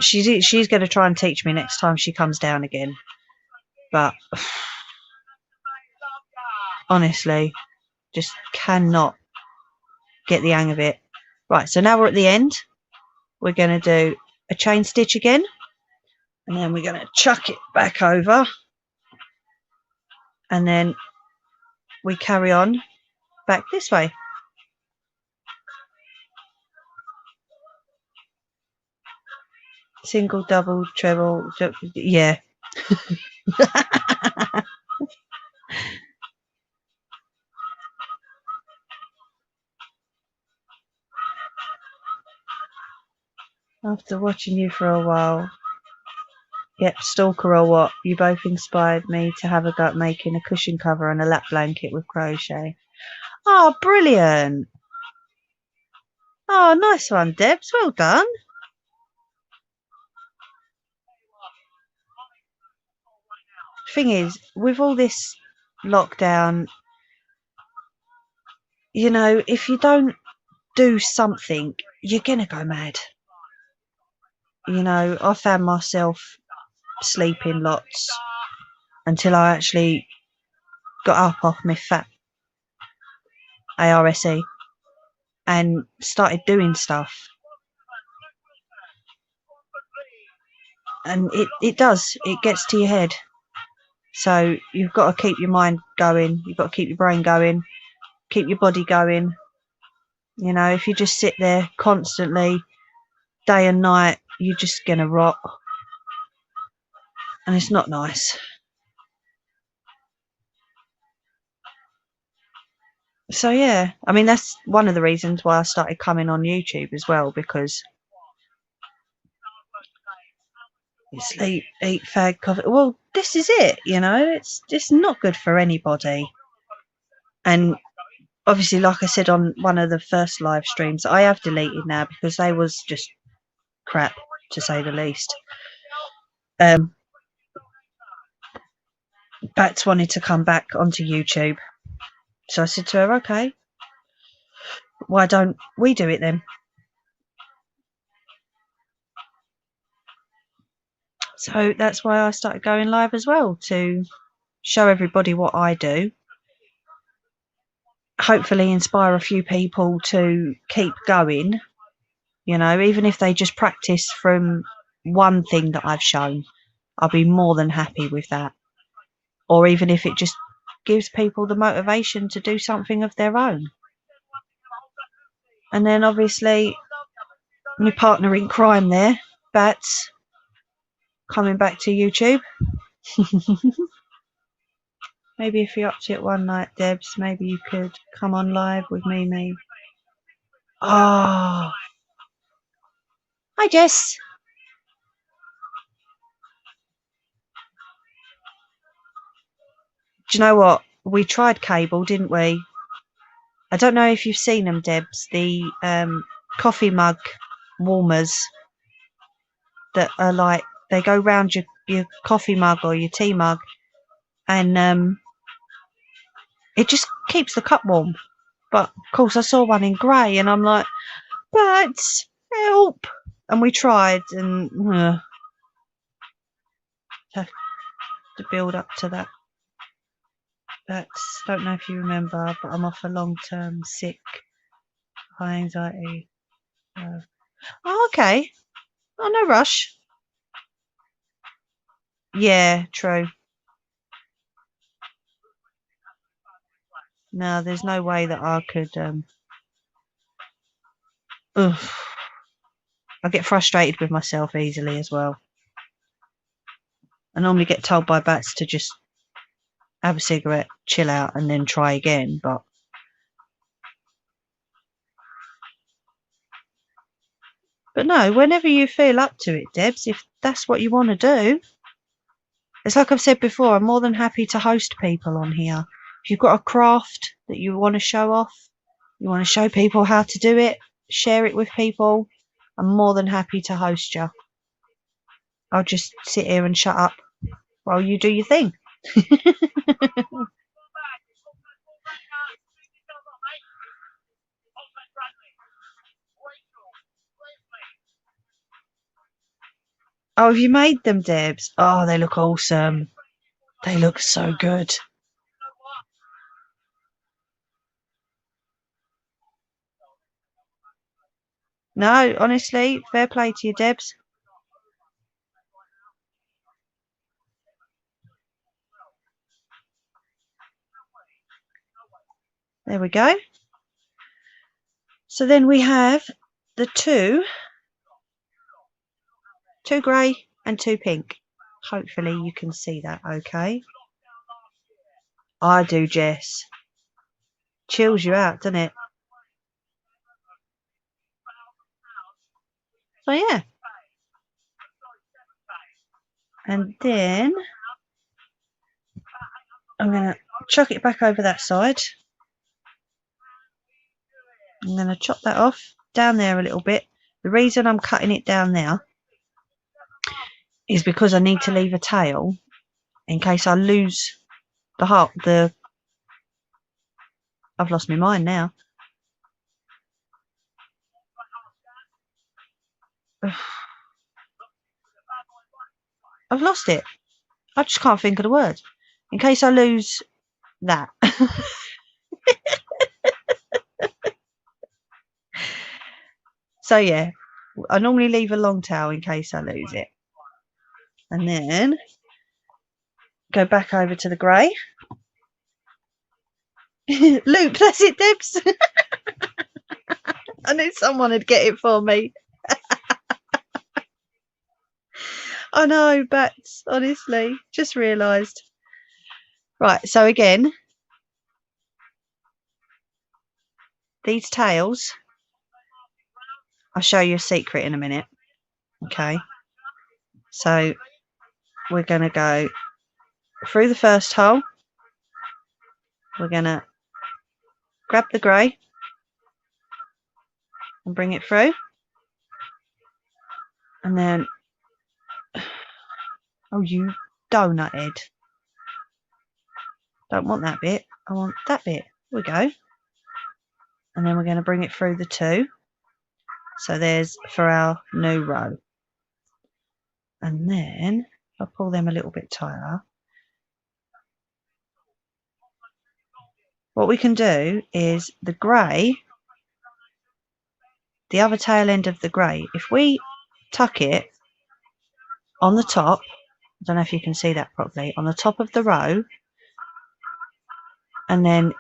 She's going to try and teach me next time she comes down again. But honestly, just cannot get the hang of it. Right, so now we're at the end. We're going to do a chain stitch again. And then we're going to chuck it back over. And then we carry on back this way. Single, double, treble, yeah. After watching you for a while, yep, stalker or what, you both inspired me to have a go at making a cushion cover and a lap blanket with crochet. Oh, brilliant. Oh, nice one, Debs. Well done. Thing is, with all this lockdown, you know, if you don't do something, you're going to go mad. You know, I found myself sleeping lots until I actually got up off my fat ARSE and started doing stuff. And it does, it gets to your head. So you've got to keep your mind going, you've got to keep your brain going, keep your body going. You know, if you just sit there constantly, day and night, you're just going to rot. And it's not nice. So yeah, I mean, that's one of the reasons why I started coming on YouTube as well, because you sleep, eat, fag, coffee. Well, this is it, you know, it's just not good for anybody. And obviously, like I said on one of the first live streams, I have deleted now because they was just crap, to say the least. Bats wanted to come back onto YouTube. So I said to her, okay, why don't we do it then? So that's why I started going live as well, to show everybody what I do. Hopefully inspire a few people to keep going, you know, even if they just practice from one thing that I've shown, I'll be more than happy with that. Or even if it just gives people the motivation to do something of their own. And then obviously my partner in crime there, Bats, coming back to YouTube. Maybe if you're up to it one night, Debs, maybe you could come on live with me, maybe. Oh. Hi, Jess. Do you know what? We tried cable, didn't we? I don't know if you've seen them, Debs. The coffee mug warmers that are like, they go round your coffee mug or your tea mug, and it just keeps the cup warm. But of course I saw one in grey and I'm like, Bats, help. And we tried, and have to build up to that. Bats, don't know if you remember, but I'm off a long-term sick, high anxiety. Oh, okay. Oh, no rush. Yeah, true. No, there's no way that I could. I get frustrated with myself easily as well. I normally get told by Bats to just have a cigarette, chill out, and then try again. But no, whenever you feel up to it, Debs, if that's what you want to do, it's like I've said before, I'm more than happy to host people on here. If you've got a craft that you want to show off, You want to show people how to do it, share it with people, I'm more than happy to host you. I'll just sit here and shut up while you do your thing. Oh, have you made them, Debs? Oh, they look awesome. They look so good. No, honestly, fair play to you, Debs. There we go. So then we have the two grey and two pink. Hopefully you can see that okay. I do, Jess. Chills you out, doesn't it? So yeah. And then I'm going to chuck it back over that side. I'm going to chop that off down there a little bit. The reason I'm cutting it down now is because I need to leave a tail in case I lose the heart. I've lost my mind now. I've lost it. I just can't think of the word. In case I lose that. So yeah, I normally leave a long tail in case I lose it. And then go back over to the grey. Loop, that's it, Debs. I knew someone would get it for me. I know, bats, honestly. Just realised. Right, so again, these tails, I'll show you a secret in a minute. Okay. So we're going to go through the first hole. We're going to grab the grey and bring it through. And then, oh, you donut head. Don't want that bit. I want that bit. Here we go. And then we're going to bring it through the two. So there's for our new row. And then I'll pull them a little bit tighter. What we can do is the grey, the other tail end of the grey, if we tuck it on the top, I don't know if you can see that properly, on the top of the row, and then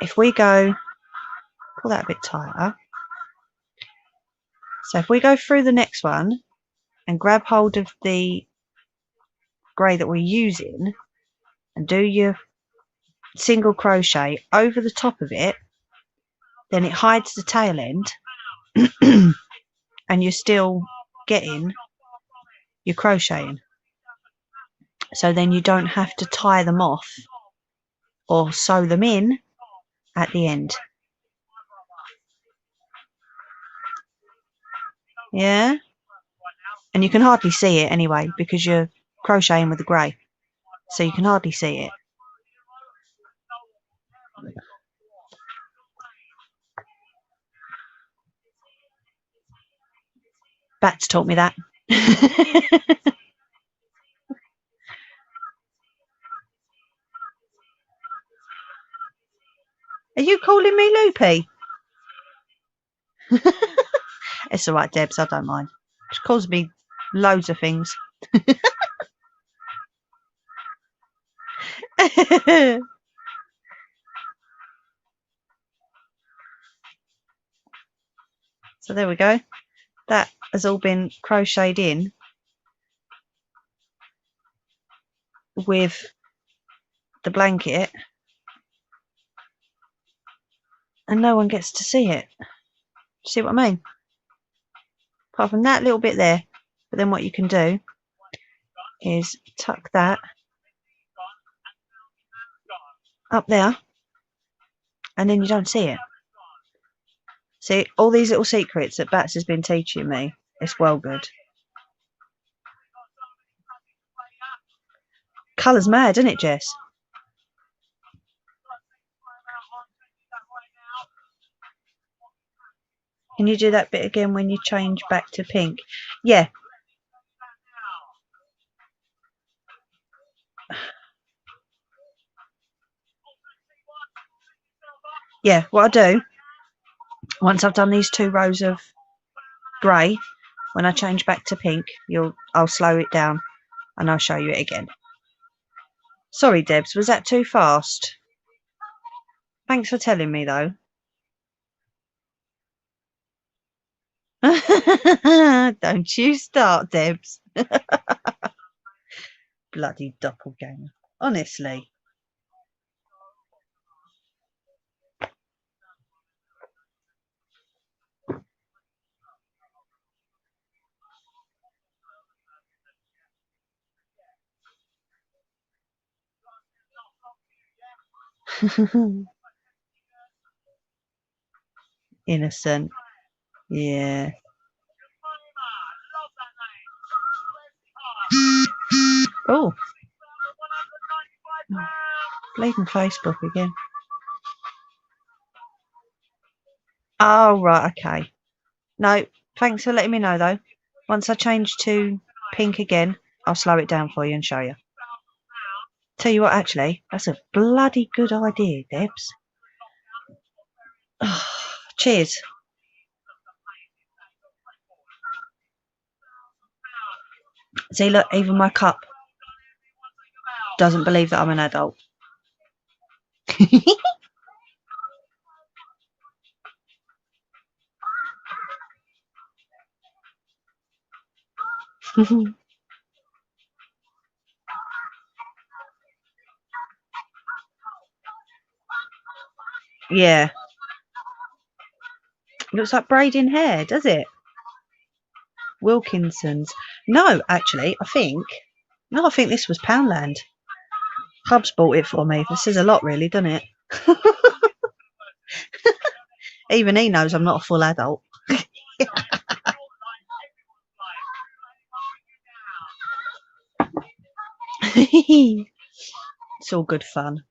if we go, pull that a bit tighter, so if we go through the next one and grab hold of the grey that we're using and do your single crochet over the top of it, then it hides the tail end and you're still getting your crocheting. So then you don't have to tie them off or sew them in at the end. Yeah? And you can hardly see it anyway because you're crocheting with the grey. So you can hardly see it. Bats taught me that. Are you calling me loopy? It's alright, Debs, I don't mind. She calls me loads of things. So there we go. That has all been crocheted in with the blanket and no one gets to see it. See what I mean? Apart from that little bit there. But then what you can do is tuck that up there and then you don't see it. See, all these little secrets that Bats has been teaching me. It's well good. Colour's mad, isn't it, Jess? Can you do that bit again when you change back to pink? Yeah. Yeah, what I do, once I've done these 2 rows of grey, when I change back to pink, I'll slow it down and I'll show you it again. Sorry, Debs, was that too fast? Thanks for telling me, though. Don't you start, Debs. Bloody doppelganger. Honestly. Innocent. Yeah. Oh. Bleeding Facebook again. Oh, right, okay. No, thanks for letting me know, though. Once I change to pink again, I'll slow it down for you and show you. Tell you what, actually, that's a bloody good idea, Debs. Oh, cheers. See, look, even my cup doesn't believe that I'm an adult. Yeah. Looks like braiding hair, does it? Wilkinson's. No, actually, I think this was Poundland. Hubs bought it for me. This says a lot, really, doesn't it? Even he knows I'm not a full adult. It's all good fun.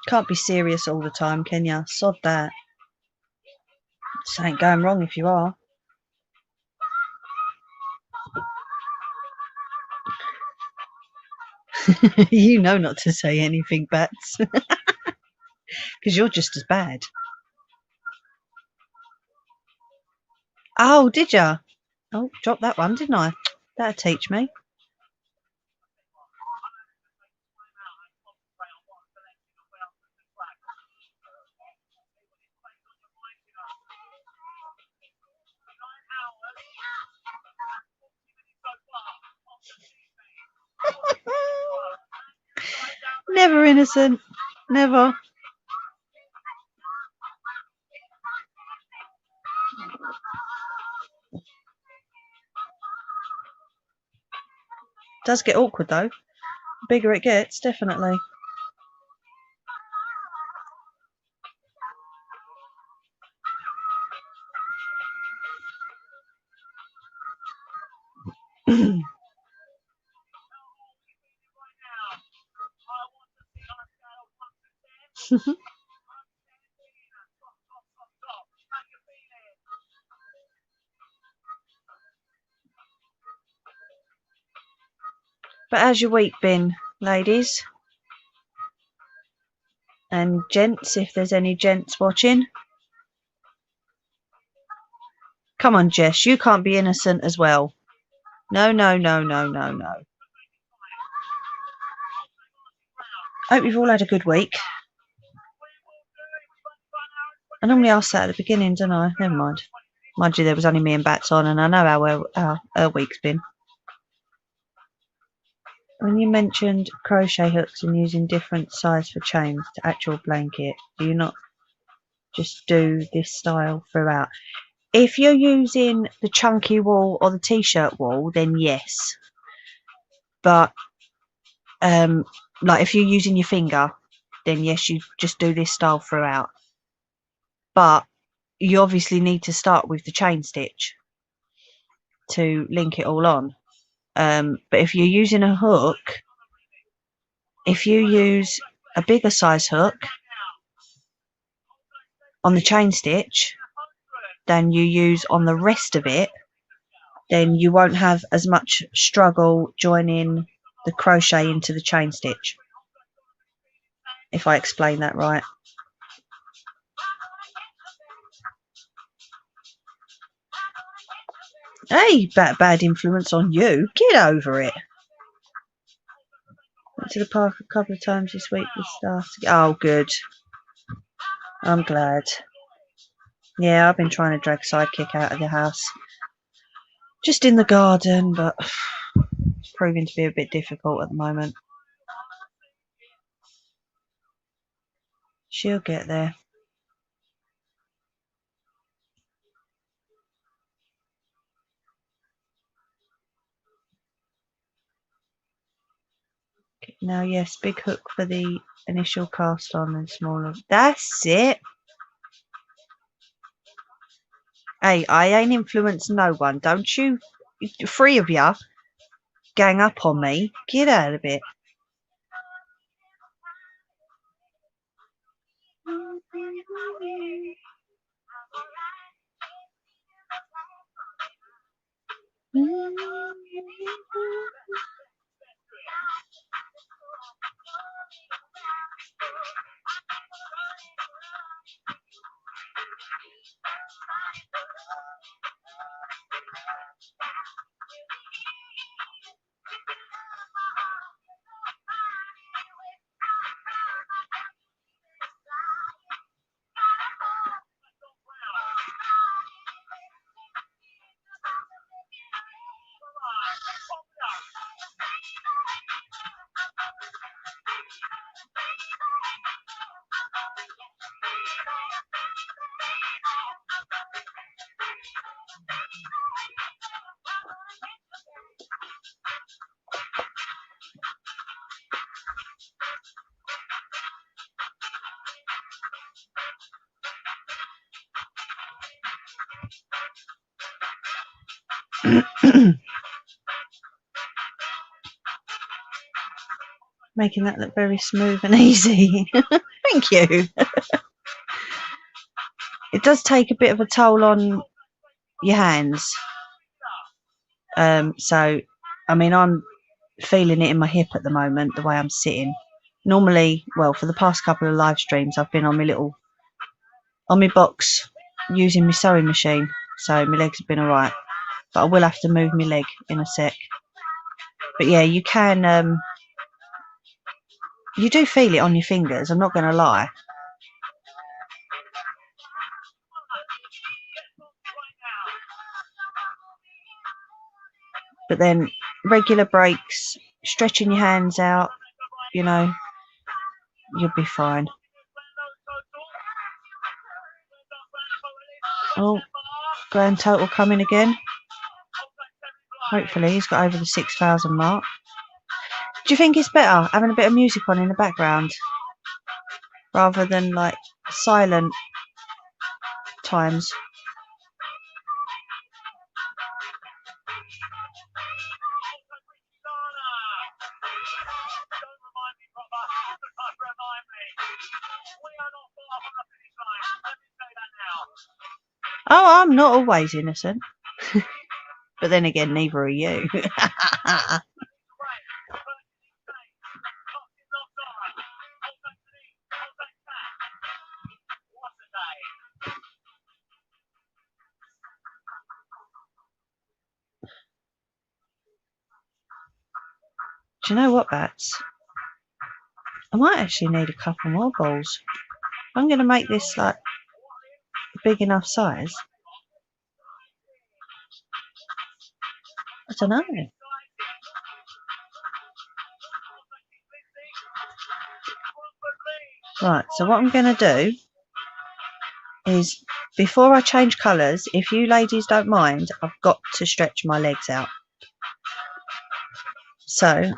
Can't be serious all the time, can ya? Sod that. This ain't going wrong if you are. You know not to say anything, Bats. Because you're just as bad. Oh, did ya? Oh, dropped that one, didn't I? That'll teach me. Never innocent. Never. Does get awkward though. The bigger it gets, definitely. But how's your week been, ladies? And gents, if there's any gents watching. Come on, Jess, you can't be innocent as well. No, no, no, no, no, no. Hope you've all had a good week. I normally ask that at the beginning, don't I? Never mind. Mind you, there was only me and Bats on, and I know how her week's been. When you mentioned crochet hooks and using different size for chains to actual blanket, do you not just do this style throughout? If you're using the chunky wool or the t-shirt wool, then yes. But like if you're using your finger, then yes, you just do this style throughout. But you obviously need to start with the chain stitch to link it all on. But if you're using a hook, if you use a bigger size hook on the chain stitch than you use on the rest of it, then you won't have as much struggle joining the crochet into the chain stitch, if I explain that right. Hey, bad influence on you. Get over it. Went to the park a couple of times this week with staff. Oh, good. I'm glad. Yeah, I've been trying to drag Sidekick out of the house. Just in the garden, but it's proving to be a bit difficult at the moment. She'll get there. Now, yes, big hook for the initial cast on and smaller. That's it. Hey, I ain't influenced no one. Don't you, three of ya, gang up on me. Get out of it. Making that look very smooth and easy. Thank you. It does take a bit of a toll on your hands. So, I mean, I'm feeling it in my hip at the moment, the way I'm sitting. Normally, well, for the past couple of live streams, I've been on my box using my sewing machine, so my legs have been alright. But I will have to move my leg in a sec. But yeah, you can, you do feel it on your fingers, I'm not going to lie. But then regular breaks, stretching your hands out, you know, you'll be fine. Oh, grand total coming again. Hopefully he's got over the 6,000 mark. Do you think it's better having a bit of music on in the background rather than like silent times? Oh, I'm not always innocent. But then again, neither are you. Do you know what, Bats? I might actually need a couple more balls. I'm going to make this like a big enough size. I don't know. Right, so what I'm going to do is, before I change colours, if you ladies don't mind, I've got to stretch my legs out. So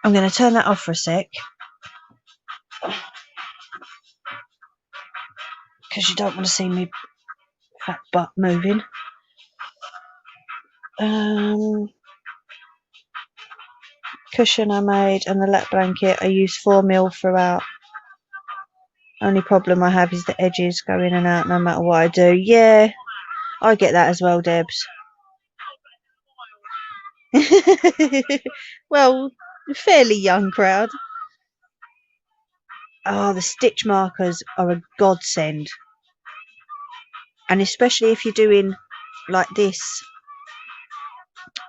I'm going to turn that off for a sec. because you don't want to see me fat butt moving. Cushion I made and the lap blanket I used 4mm throughout. Only problem I have is the edges go in and out no matter what I do. Yeah, I get that as well, Debs. Well, fairly young crowd. Oh, the stitch markers are a godsend. And especially if you're doing like this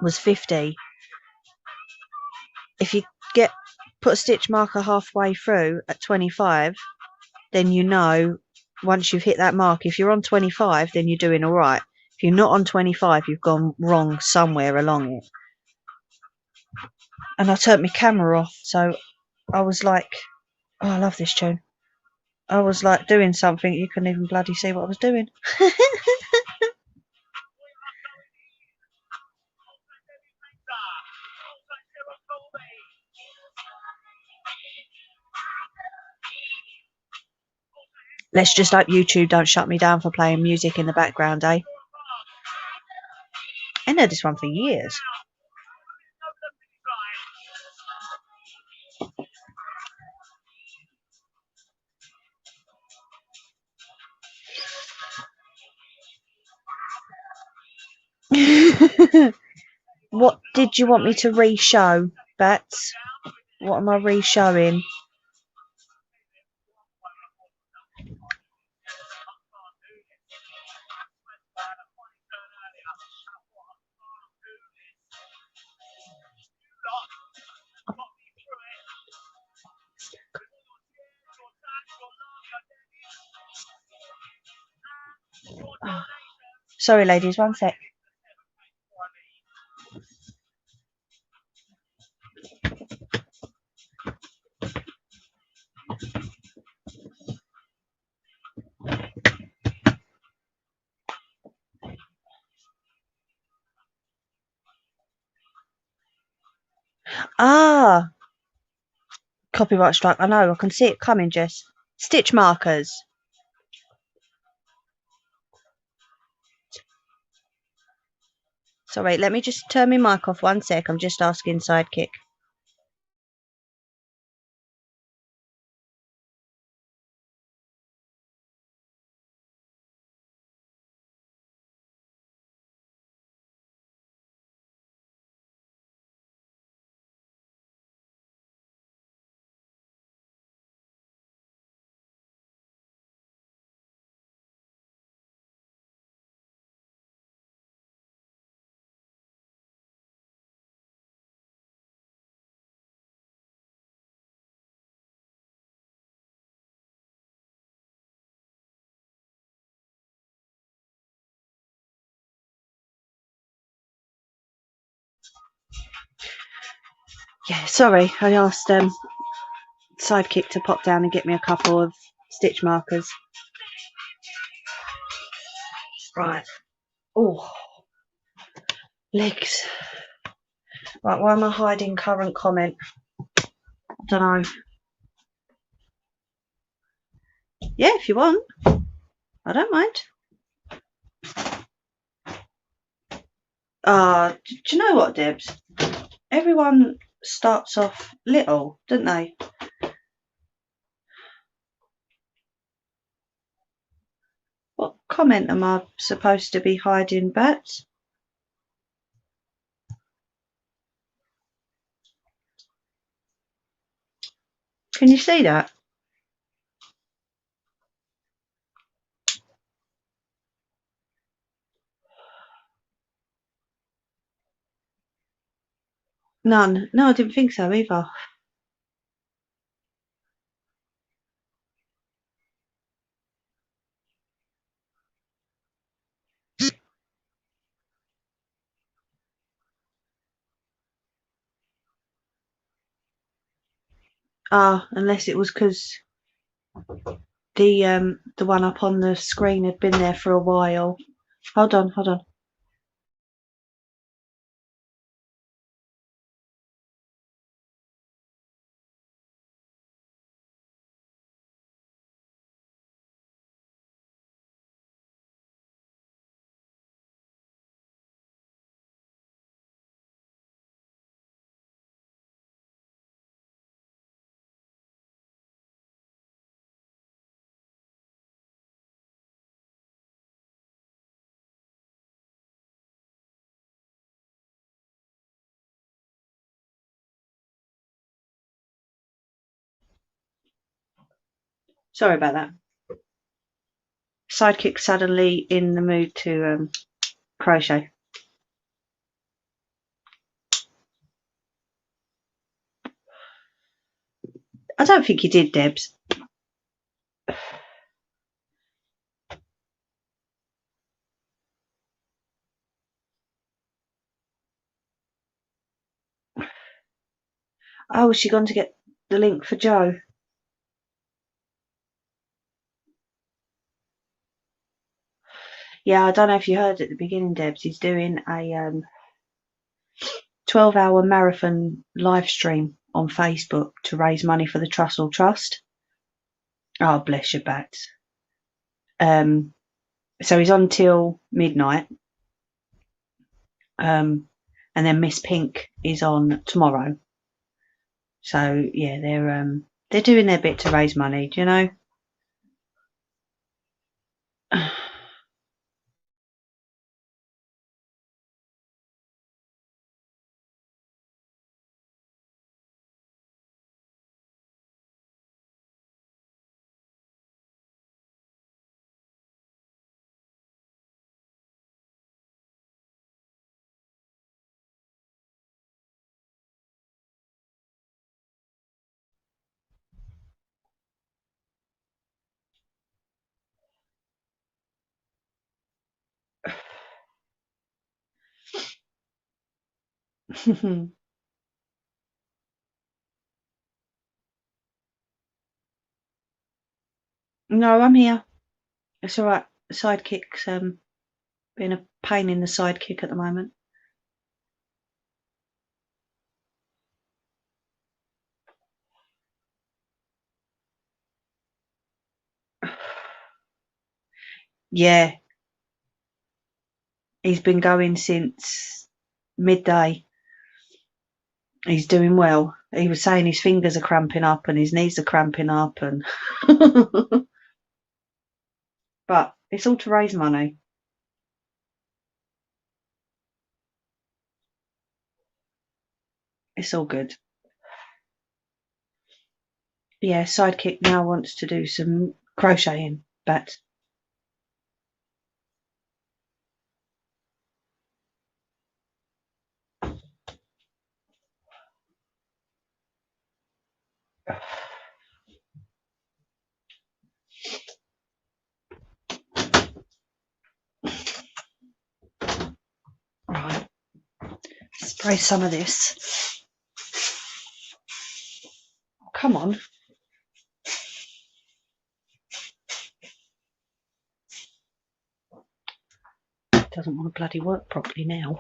was 50. If you put a stitch marker halfway through at 25, then you know once you've hit that mark, if you're on 25, then you're doing all right. If you're not on 25, you've gone wrong somewhere along it. And I turned my camera off, so I was like, oh, I love this tune. I was like doing something, you couldn't even bloody see what I was doing. Let's just hope YouTube don't shut me down for playing music in the background, eh? I know this one for years. What did you want me to re-show, Bats? What am I re-showing? Oh, sorry, ladies, one sec. Ah, copyright strike. I know, I can see it coming, Jess. Stitch markers. Sorry, let me just turn my mic off one sec. I'm just asking Sidekick. Yeah, sorry, I asked Sidekick to pop down and get me a couple of stitch markers. Right. Oh, legs. Right, why am I hiding current comment? Don't know. Yeah, if you want. I don't mind. Do you know what, Debs? Everyone starts off little, don't they? What comment am I supposed to be hiding, Bats? Can you see that? None. No, I didn't think so either. Unless it was because the one up on the screen had been there for a while. Hold on, hold on. Sorry about that. Sidekick suddenly in the mood to crochet. I don't think you did, Debs. Oh, has she gone to get the link for Joe? Yeah, I don't know if you heard at the beginning, Debs. He's doing a 12-hour marathon live stream on Facebook to raise money for the Trussell Trust. Oh, bless your bats. So he's on till midnight. And then Miss Pink is on tomorrow. So yeah, they're doing their bit to raise money, do you know? No, I'm here. It's all right. The sidekick's being a pain in the sidekick at the moment. Yeah, he's been going since midday. He's doing well. He was saying his fingers are cramping up and his knees are cramping up, and but it's all to raise money. It's all good. Yeah, sidekick now wants to do some crocheting, but right, spray some of this. Oh, come on. It doesn't want to bloody work properly now.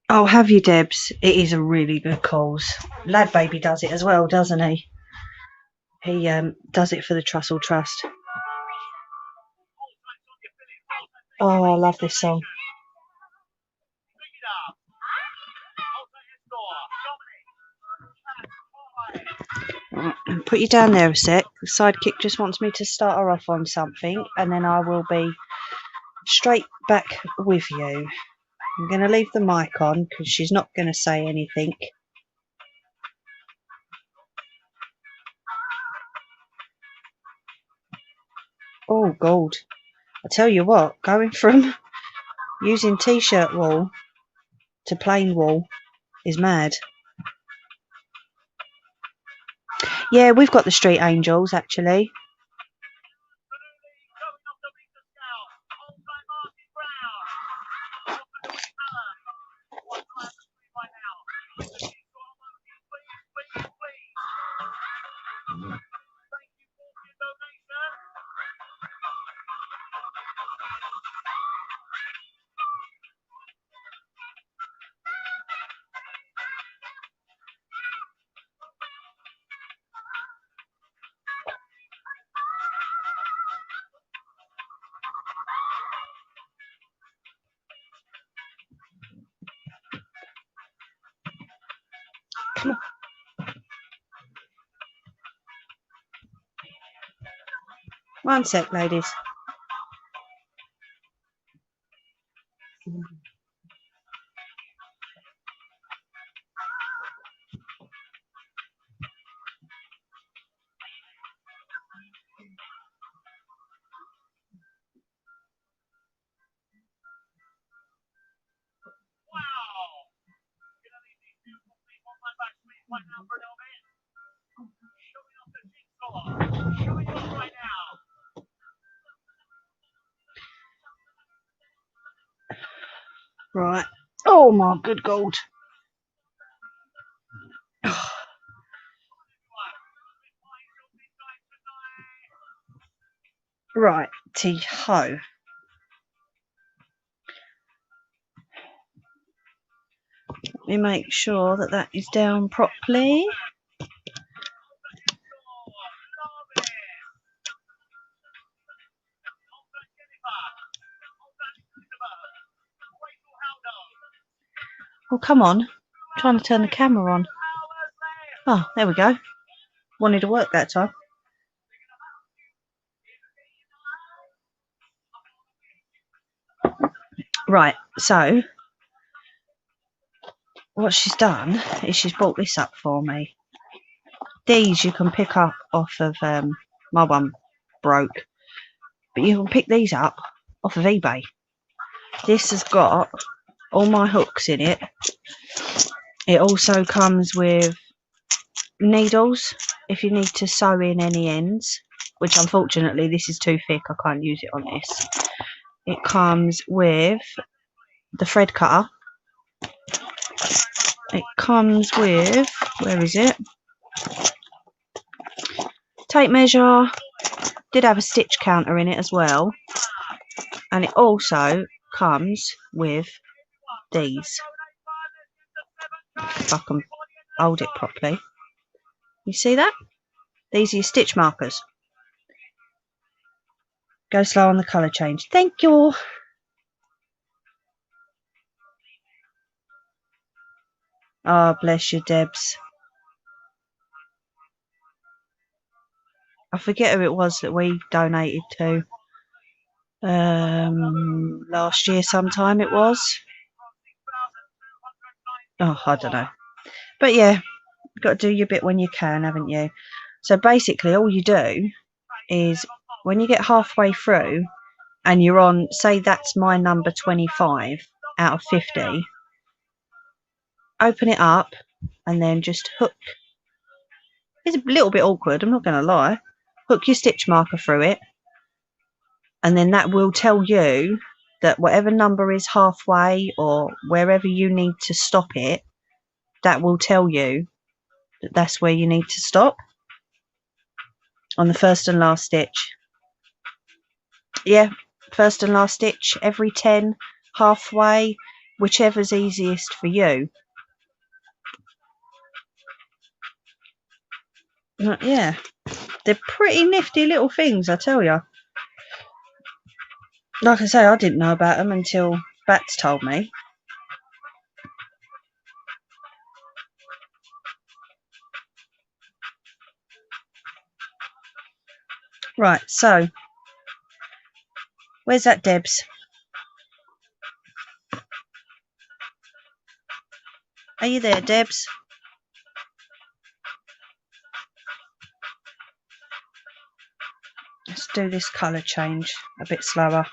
Oh, have you, Debs? It is a really good cause. Lad Baby does it as well, doesn't he? He does it for the Trussell Trust. Oh, I love this song. Right, put you down there a sec. The sidekick just wants me to start her off on something, and then I will be straight back with you. I'm going to leave the mic on because she's not going to say anything. Oh, God. I tell you what, going from using t-shirt wool to plain wool is mad. Yeah, we've got the Street Angels, actually. Come on. One sec, ladies. Right. Oh my good God. Right, ho. Let me make sure that that is down properly. Oh, come on. I'm trying to turn the camera on. Oh, there we go. Wanted to work that time. Right, so what she's done is she's brought this up for me. These you can pick up off of, my one broke, but you can pick these up off of eBay. This has got all my hooks in it. It also comes with needles if you need to sew in any ends, which unfortunately this is too thick, I can't use it on this. It comes with the thread cutter. It comes with, where is it? Tape measure. Did have a stitch counter in it as well. And it also comes with these. If I can hold it properly. You see that? These are your stitch markers. Go slow on the colour change. Thank you. Oh, bless you, Debs. I forget who it was that we donated to. Last year sometime it was. Oh, I don't know. But yeah, you've got to do your bit when you can, haven't you? So basically all you do is when you get halfway through and you're on, say that's my number 25 out of 50, open it up and then just hook. It's a little bit awkward, I'm not going to lie. Hook your stitch marker through it, and then that will tell you that whatever number is halfway or wherever you need to stop it, that will tell you that that's where you need to stop on the first and last stitch. Yeah, first and last stitch, every 10, halfway, whichever's easiest for you. Yeah, they're pretty nifty little things, I tell you. Like I say, I didn't know about them until Bats told me. Right, so where's that Debs? Are you there, Debs? Let's do this colour change a bit slower.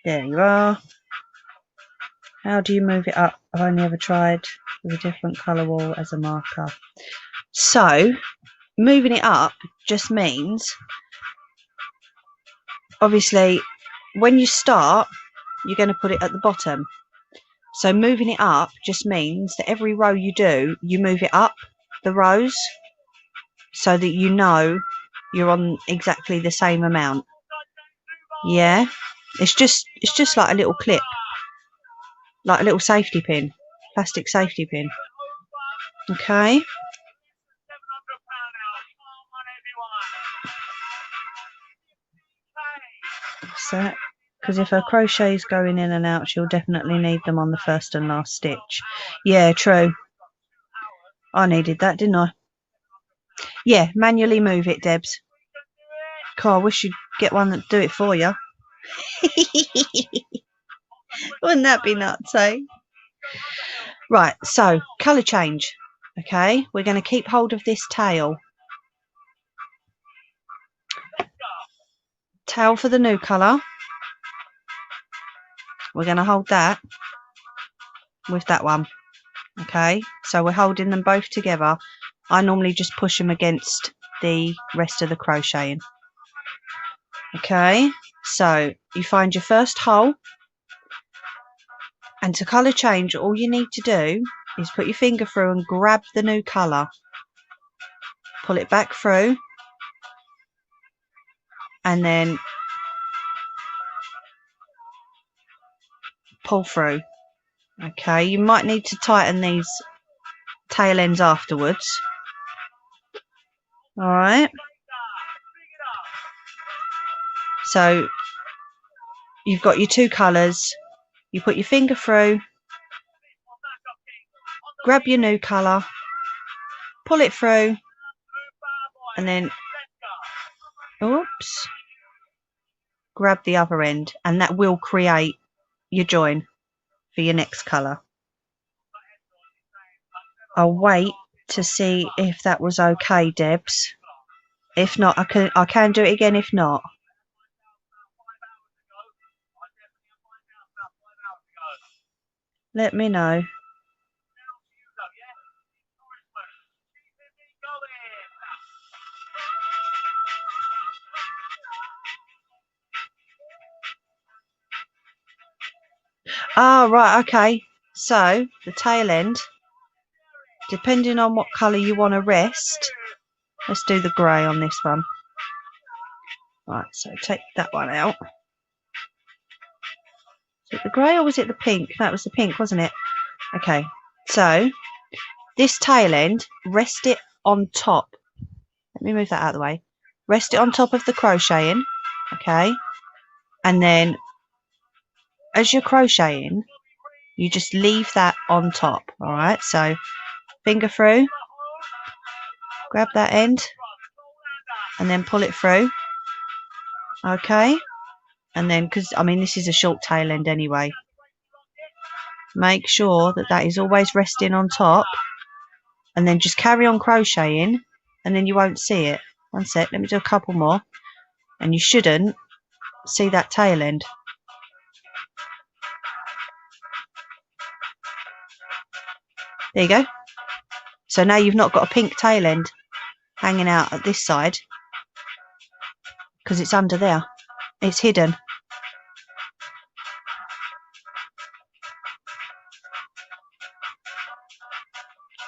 There you are. How do you move it up? I've only ever tried with a different colour wall as a marker. So, moving it up just means, obviously, when you start, you're going to put it at the bottom. So moving it up just means that every row you do, you move it up the rows so that you know you're on exactly the same amount. Yeah, it's just like a little clip, like a little safety pin, plastic safety pin. Okay. So, because if her crochet is going in and out, she'll definitely need them on the first and last stitch. Yeah, true. I needed that, didn't I? Yeah, manually move it, Debs. God, I wish you'd get one that'd do it for you. Wouldn't that be nuts, eh? Right, so colour change. Okay, we're going to keep hold of this tail. Tail for the new colour. We're going to hold that. with that one. Okay, so we're holding them both together. I normally just push them against the rest of the crocheting. Okay, so you find your first hole, and to colour change, all you need to do is put your finger through and grab the new colour, pull it back through, and then pull through. Okay, you might need to tighten these tail ends afterwards. Alright, so you've got your two colours, you put your finger through, grab your new colour, pull it through, and then oops, grab the other end, and that will create your join for your next colour. I'll wait to see if that was okay, Debs. If not, I can do it again if not. Let me know. Ah, right, okay. So, the tail end, depending on what colour you want to rest, let's do the grey on this one. Right, so take that one out. Was it the grey or was it the pink? That was the pink, wasn't it? Okay, so this tail end, rest it on top. Let me move that out of the way. Rest it on top of the crocheting, okay? And then as you're crocheting, you just leave that on top, alright? So finger through, grab that end, and then pull it through, okay? And then, because I mean this is a short tail end anyway, make sure that that is always resting on top, and then just carry on crocheting, and then you won't see it. One sec, let me do a couple more, and you shouldn't see that tail end. There you go. So now you've not got a pink tail end hanging out at this side because it's under there. It's hidden.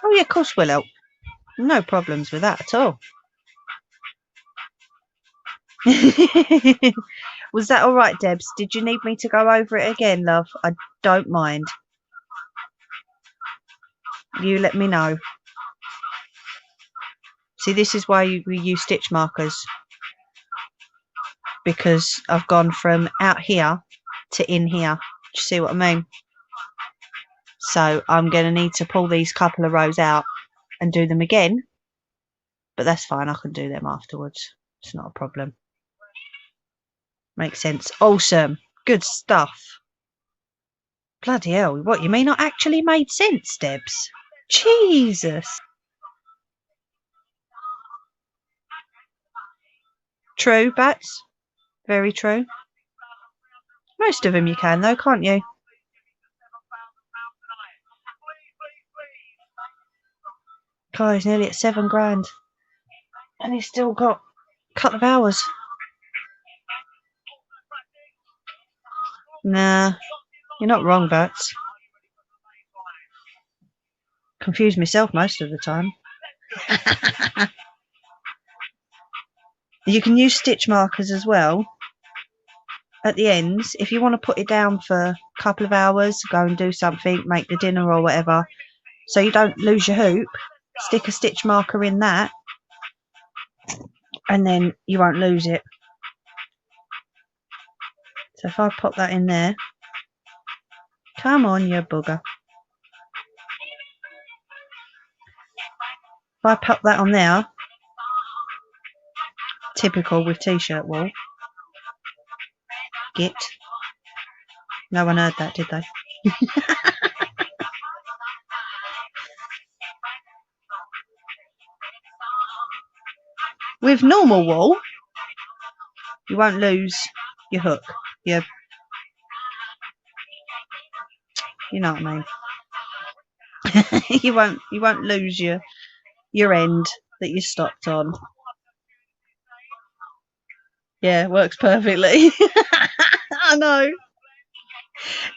Oh yeah, of course we'll help. No problems with that at all. Was that all right, Debs? Did you need me to go over it again, love? I don't mind. You let me know. See, this is why we use stitch markers, because I've gone from out here to in here. Do you see what I mean? So I'm going to need to pull these couple of rows out and do them again, but that's fine. I can do them afterwards. It's not a problem. Makes sense. Awesome. Good stuff. Bloody hell. What, you mean I actually made sense, Debs? Jesus. True, Bats. Very true. Most of them you can, though, can't you? God, he's nearly at £7,000. And he's still got a couple of hours. Nah, you're not wrong, Bats. Confuse myself most of the time. You can use stitch markers as well at the ends. If you want to put it down for a couple of hours, go and do something, make the dinner or whatever, so you don't lose your hoop, stick a stitch marker in that, and then you won't lose it. So if I pop that in there, come on, you bugger. If I pop that on there, typical with t-shirt wool. Git. No one heard that, did they? With normal wool, you won't lose your hook. You know what I mean. You won't lose your end that you stopped on. Yeah, works perfectly. I know.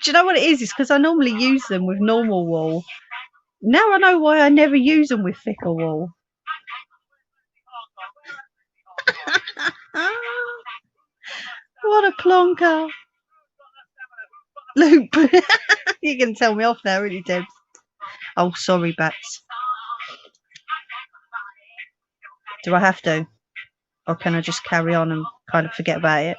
Do you know what it is? It's because I normally use them with normal wool. Now I know why I never use them with thicker wool. What a plonker. Loop. You can tell me off now, really, Debs. Oh, sorry, Bats. Do I have to? Or can I just carry on and kind of forget about it?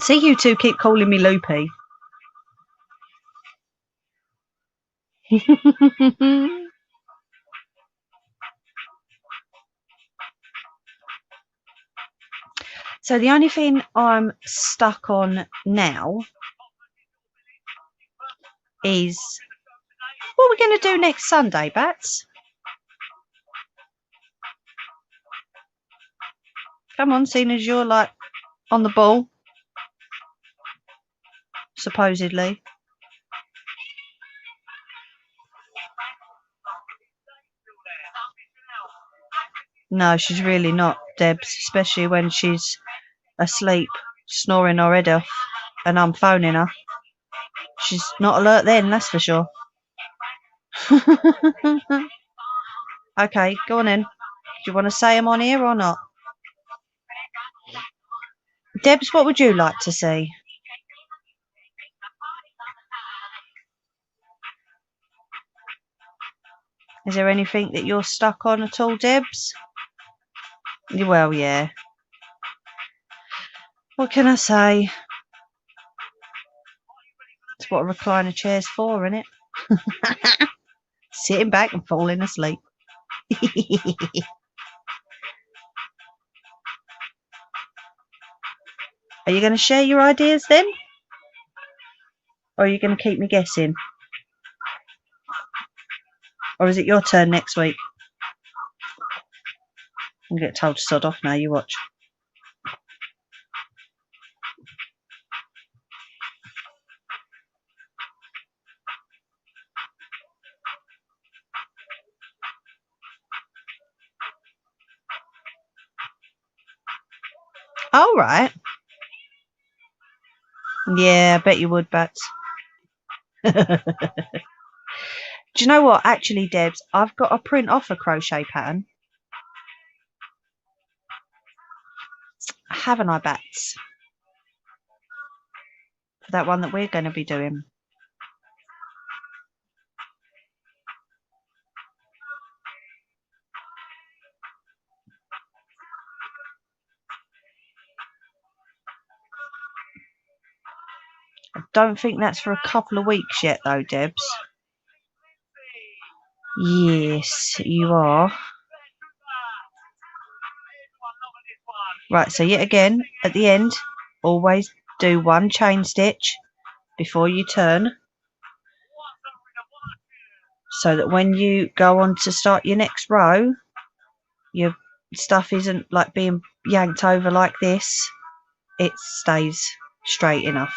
See, you two keep calling me loopy. So the only thing I'm stuck on now is what we're going to do next Sunday, Bats. Come on, seeing as you're like on the ball, supposedly. No, she's really not, Debs, especially when she's asleep, snoring her head off, and I'm phoning her. She's not alert then, that's for sure. Okay, go on in. Do you want to say them on here or not? Debs, what would you like to see? Is there anything that you're stuck on at all, Debs? Well, yeah. What can I say? That's what a recliner chair's for, isn't it? Sitting back and falling asleep. Are you going to share your ideas then? Or are you going to keep me guessing? Or is it your turn next week? I'm going to get told to sod off now, you watch. All right. Yeah, I bet you would, Bats. Do you know what? Actually, Debs, I've got a print off a crochet pattern. Haven't I, Bats? For that one that we're going to be doing. I don't think that's for a couple of weeks yet, though, Debs. Yes, you are. Right, so yet again, at the end, always do one chain stitch before you turn, so that when you go on to start your next row, your stuff isn't like being yanked over like this. It stays straight enough.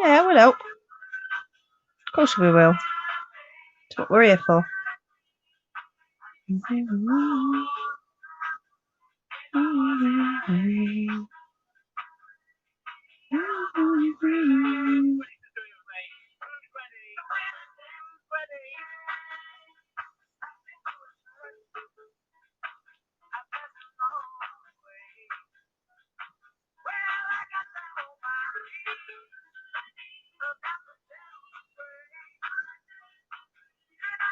Yeah, we'll help. Of course we will. That's what we're here for.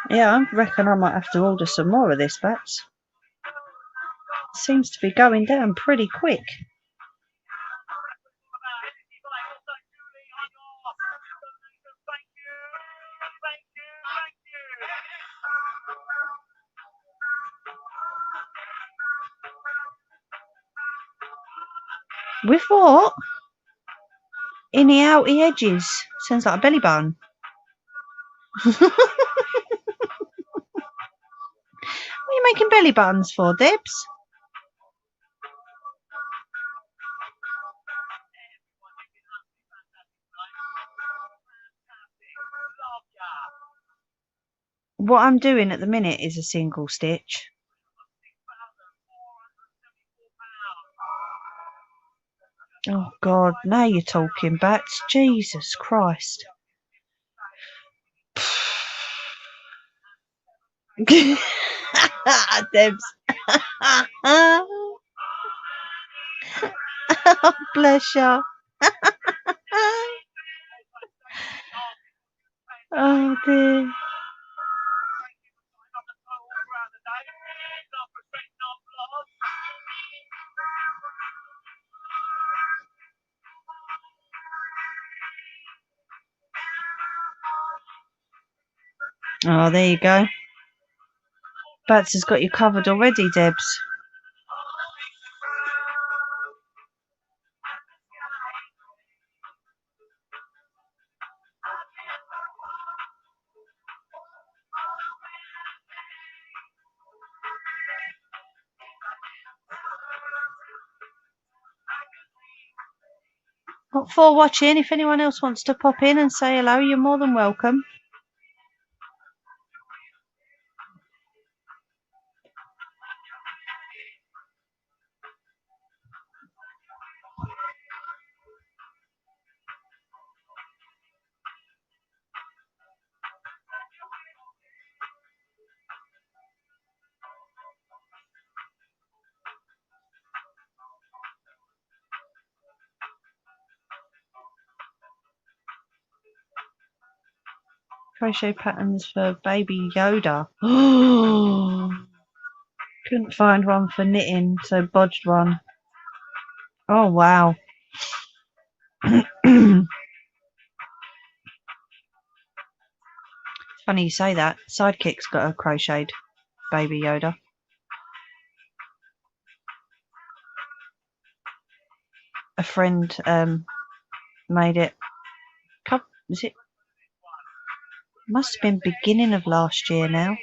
Yeah, I reckon I might have to order some more of this, Bats. Seems to be going down pretty quick. With what? Inny outy edges. Sounds like a belly button. What are you making belly buttons for, Debs? What I'm doing at the minute is a single stitch. Oh God, now you're talking, Bats. Jesus Christ. Debs. Bless you. Oh dear. Oh, there you go. Bats has got you covered already, Debs. What for watching? If anyone else wants to pop in and say hello, you're more than welcome. Crochet patterns for Baby Yoda. Couldn't find one for knitting, so bodged one. Oh wow. It's funny you say that. Sidekick's got a crocheted Baby Yoda. A friend made it. Was it? Must have been beginning of last year now.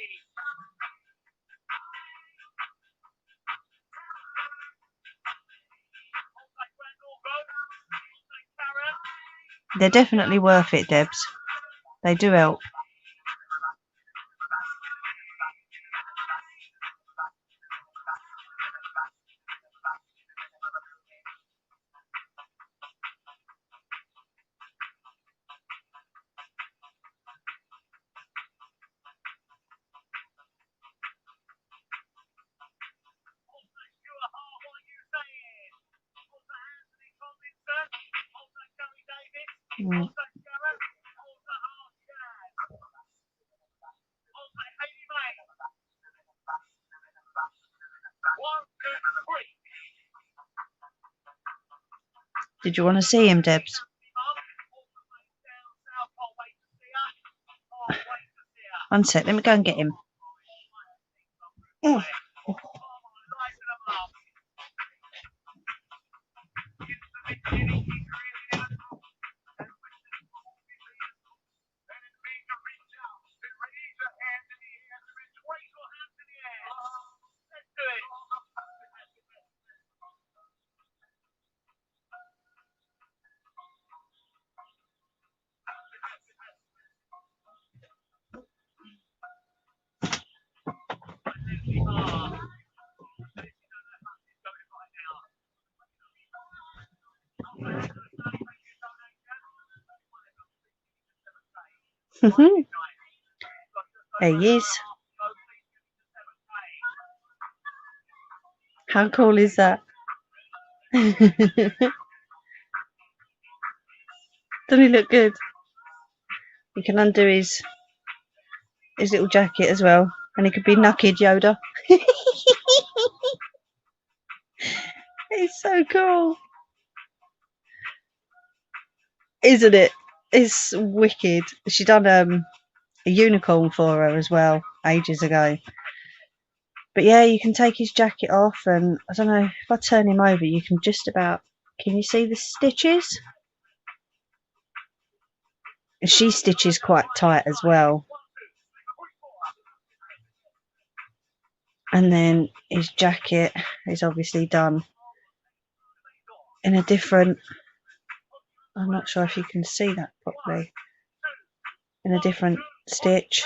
They're definitely worth it, Debs. They do help. Mm. Did you want to see him, Debs? One sec, let me go and get him. Oh. There he is. How cool is that? Doesn't he look good? You can undo his little jacket as well, and he could be Naked Yoda. It's so cool, isn't it? It's wicked. She done a unicorn for her as well ages ago. But yeah, you can take his jacket off, and I don't know, if I turn him over, you can just about Can you see the stitches? And she stitches quite tight as well. And then his jacket is obviously done in a different, I'm not sure if you can see that properly, in a different stitch.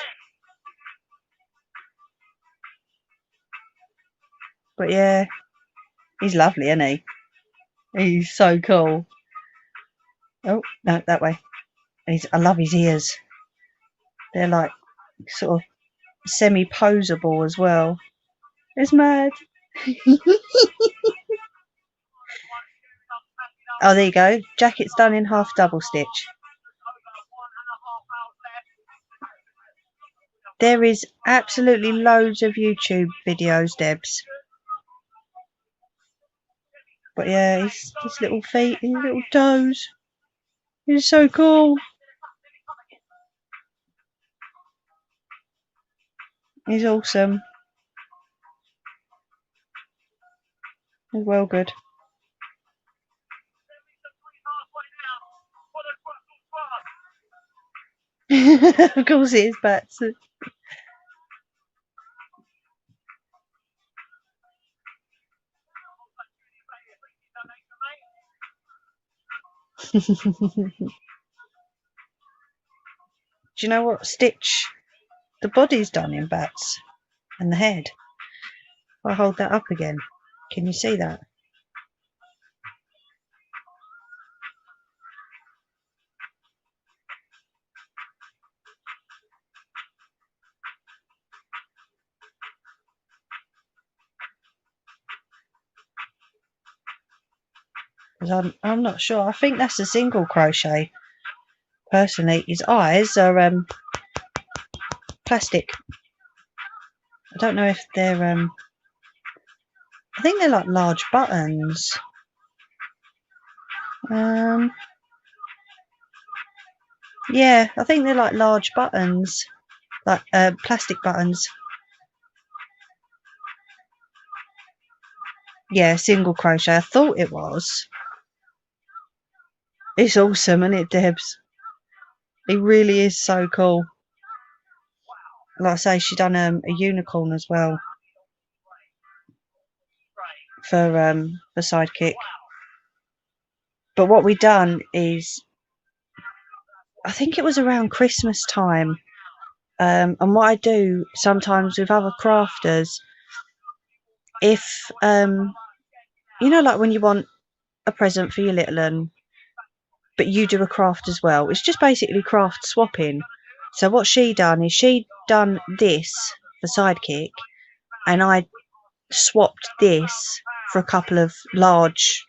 But yeah, he's lovely, isn't he? He's so cool. Oh, no, that way. I love his ears. They're like sort of semi-posable as well. It's mad. Oh, there you go. Jacket's done in half double stitch. There is absolutely loads of YouTube videos, Debs. But yeah, his little feet, his little toes. He's so cool. He's awesome. He's well good. Of course it is, Bats. Do you know what stitch the body's done in Bats and the head? If I hold that up again, can you see that? Because I'm not sure. I think that's a single crochet. Personally, his eyes are plastic. I don't know if they're I think they're like large buttons. Yeah, I think they're like large buttons, like plastic buttons. Yeah, single crochet. I thought it was. It's awesome, isn't it, Debs? It really is so cool. Like I say, she done a unicorn as well for Sidekick. But what we done is, I think it was around Christmas time. And what I do sometimes with other crafters, if you know, like when you want a present for your little one, but you do a craft as well, it's just basically craft swapping. So what she done is she done this for Sidekick, and I swapped this for a couple of large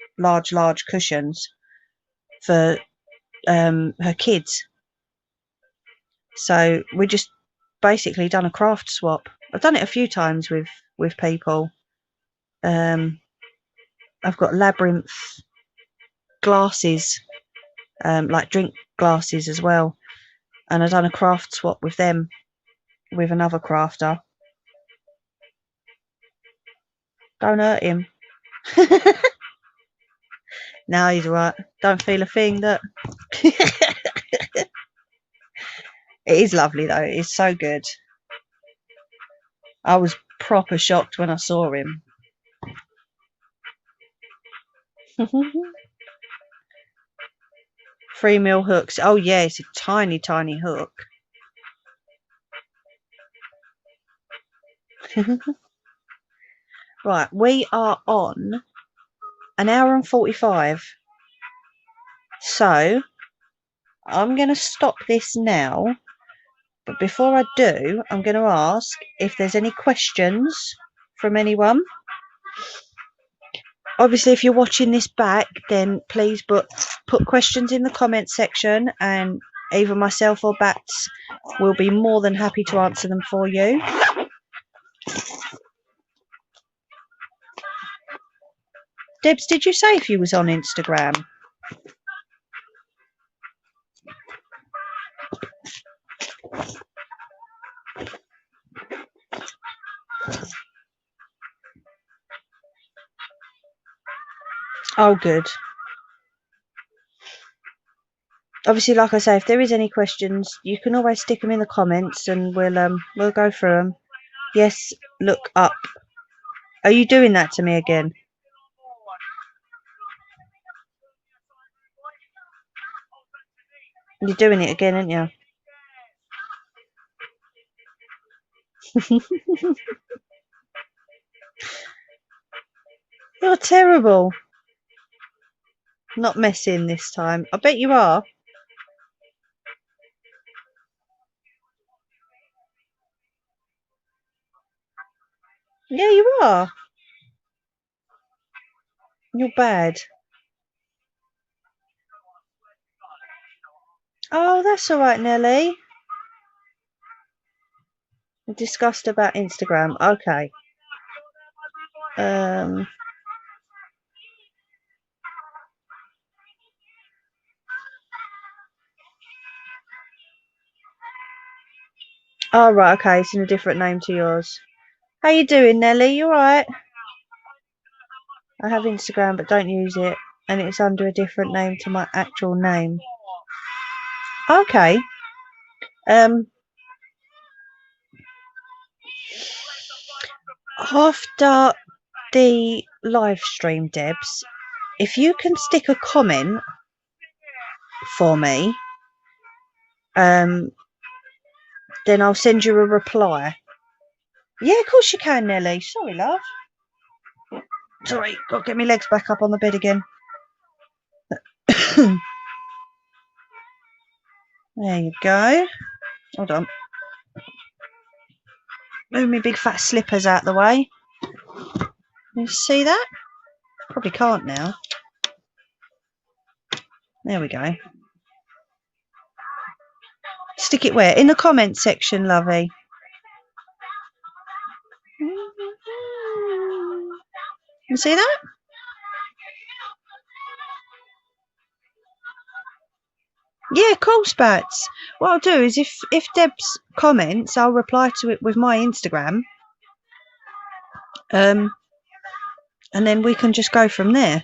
cushions for her kids. So we just basically done a craft swap. I've done it a few times with people. I've got labyrinth glasses, like drink glasses as well, and I've done a craft swap with them with another crafter. Don't hurt him. No, he's alright. Don't feel a thing. That it is lovely though. It's so good. I was proper shocked when I saw him. 3mm hooks. Oh yeah, it's a tiny hook. Right, we are on 1 hour and 45. So I'm going to stop this now. But before I do, I'm going to ask if there's any questions from anyone. Obviously, if you're watching this back, then please put questions in the comment section, and either myself or Bats will be more than happy to answer them for you. Debs, did you say if you was on Instagram? Oh, good. obviously, like I say, if there is any questions, you can always stick them in the comments, and we'll go through them. Yes, look up. Are you doing that to me again? You're doing it again, aren't you? You're terrible. Not messing this time. I bet you are. Yeah, you are. You're bad. Oh, that's all right, Nelly. We discussed about Instagram. Okay. Oh, right. Okay. It's in a different name to yours. How you doing, Nelly? You all right? I have Instagram, but don't use it, and it's under a different name to my actual name. Okay. After the live stream, Debs, if you can stick a comment for me, then I'll send you a reply. Yeah, of course you can, Nelly. Sorry, love. Sorry, got to get my legs back up on the bed again. There you go. Hold on. Move my big fat slippers out the way. You see that? Probably can't now. There we go. Stick it where? In the comments section, lovey. You see that? Yeah, cool, Spats. What I'll do is if Debs comments, I'll reply to it with my Instagram. And then we can just go from there.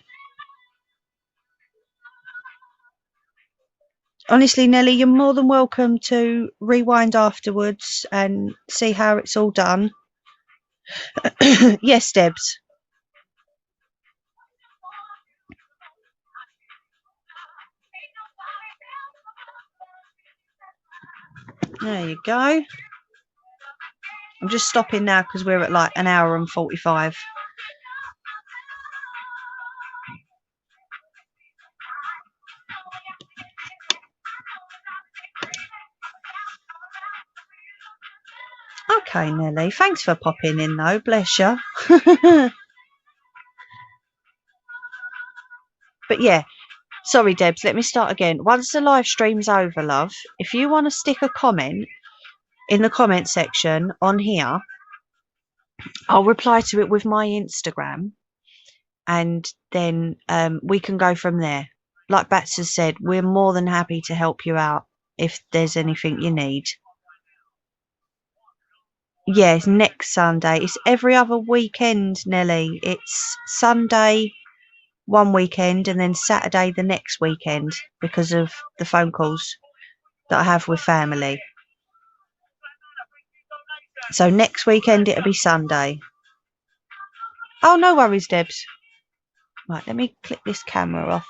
Honestly, Nelly, you're more than welcome to rewind afterwards and see how it's all done. Yes, Debs. There you go. I'm just stopping now because we're at like 1 hour and 45. Okay, Nelly. Thanks for popping in, though. Bless you. But yeah, sorry, Debs. Let me start again. Once the live stream's over, love, if you want to stick a comment in the comment section on here, I'll reply to it with my Instagram, and then we can go from there. Like Bats has said, we're more than happy to help you out if there's anything you need. Yeah, it's next Sunday. It's every other weekend, Nelly. It's Sunday one weekend and then Saturday the next weekend because of the phone calls that I have with family. So next weekend it'll be Sunday. Oh, no worries, Debs. Right, let me click this camera off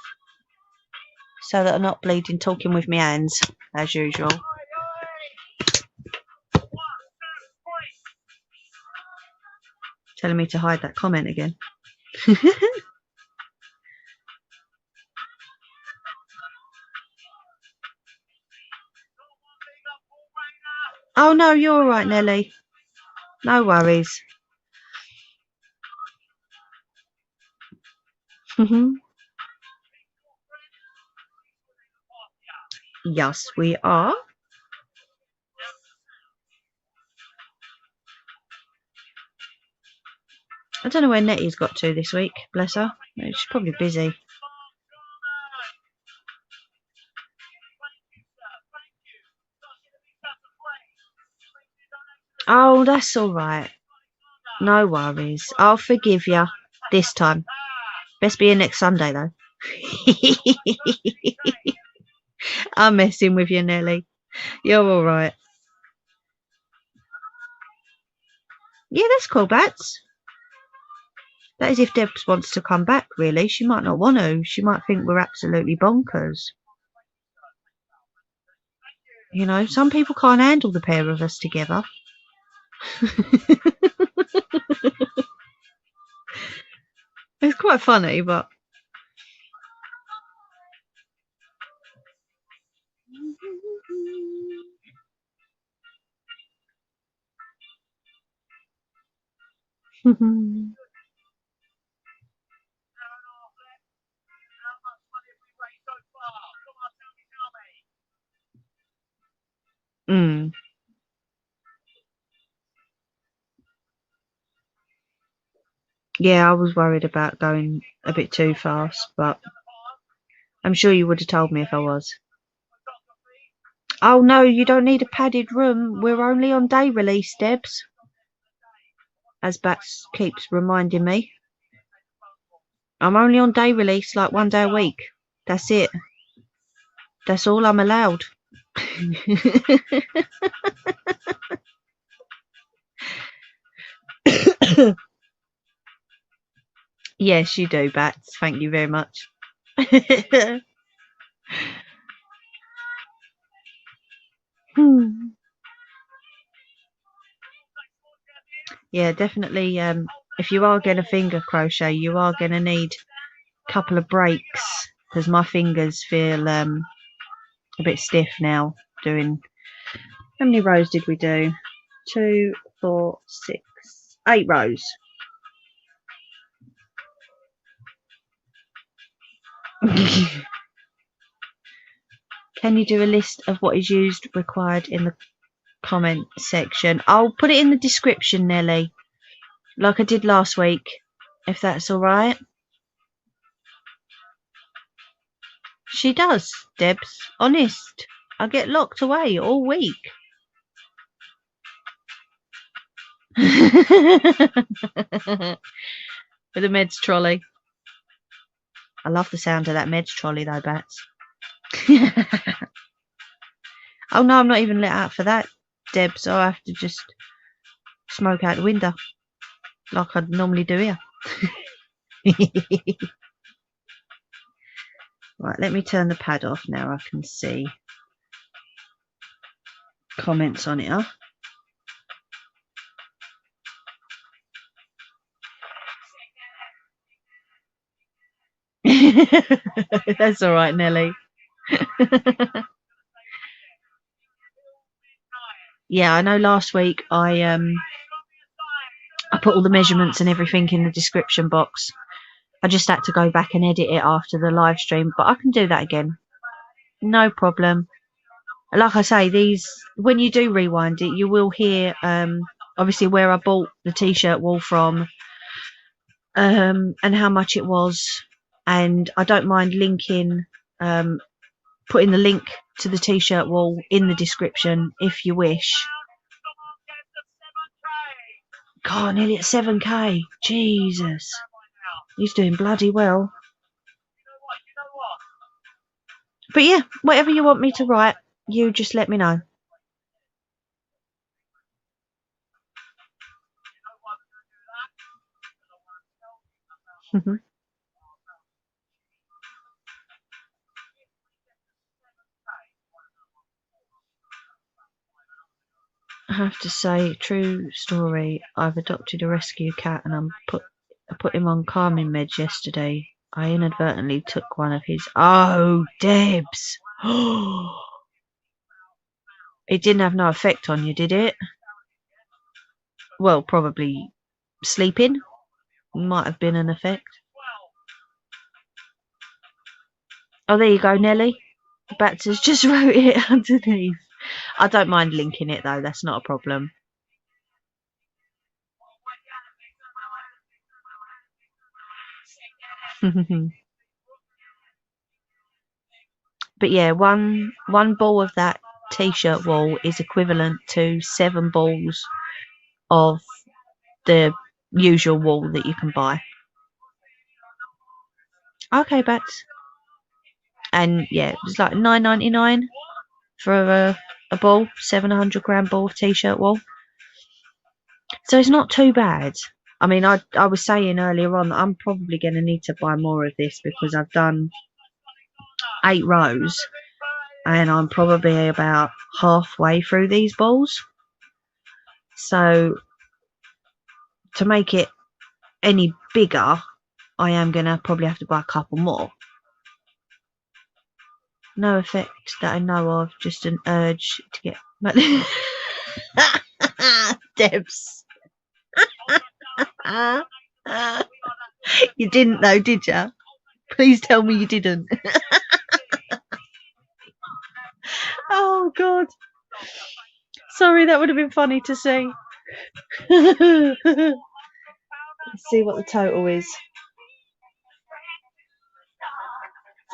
so that I'm not bleeding talking with my hands as usual. Telling me to hide that comment again. Oh, no, you're all right, Nelly. No worries. Yes, we are. I don't know where Nettie's got to this week, bless her. She's probably busy. Oh, that's all right. No worries. I'll forgive you this time. Best be here next Sunday, though. I'm messing with you, Nelly. You're all right. Yeah, that's cool, Bats. That is if Debs wants to come back, really. She might not want to. She might think we're absolutely bonkers. You know, some people can't handle the pair of us together. It's quite funny, but... mm. Yeah, I was worried about going a bit too fast, but I'm sure you would have told me if I was. Oh no, you don't need a padded room. We're only on day release, Debs. As Bats keeps reminding me. I'm only on day release, like 1 day a week. That's it. That's all I'm allowed. Yes, you do, Bats. Thank you very much. Yeah, definitely. If you are going to finger crochet, you are going to need a couple of breaks because my fingers feel a bit stiff now. Doing how many rows did we do? 2, 4, 6, 8 rows. Can you do a list of what is used required in the comment section? I'll put it in the description, Nelly, like I did last week, if that's all right. She does, Debs. Honest. I get locked away all week. With a meds trolley. I love the sound of that meds trolley though, Bats. Oh no, I'm not even let out for that, Debs. I have to just smoke out the window like I'd normally do here. Right, let me turn the pad off now. I can see comments on it. Huh? That's all right, Nelly. Yeah, I know last week I put all the measurements and everything in the description box. I just had to go back and edit it after the live stream, but I can do that again. No problem. Like I say, these, when you do rewind it, you will hear obviously where I bought the t-shirt wool from, and how much it was, and I don't mind linking, putting the link to the t-shirt wool in the description if you wish. God, nearly at 7k. Jesus. He's doing bloody well. But yeah, whatever you want me to write, you just let me know. I have to say, true story. I've adopted a rescue cat, and I put him on calming meds yesterday. I inadvertently took one of his. Oh, Debs! It didn't have no effect on you, did it? Well, probably sleeping might have been an effect. Oh, there you go, Nelly. Bats has just wrote it underneath. I don't mind linking it though. That's not a problem. But yeah, one ball of that t-shirt wool is equivalent to 7 balls of the usual wool that you can buy. Okay, Bats. And yeah, it was like £9.99 for a ball, 700 gram ball of t-shirt wool. So it's not too bad. I mean, I was saying earlier on that I'm probably going to need to buy more of this because I've done 8 rows and I'm probably about halfway through these balls. So to make it any bigger, I am going to probably have to buy a couple more. No effect that I know of, just an urge to get... Debs. You didn't though, did you? Please tell me you didn't. Oh God. Sorry, that would have been funny to see. Let's see what the total is.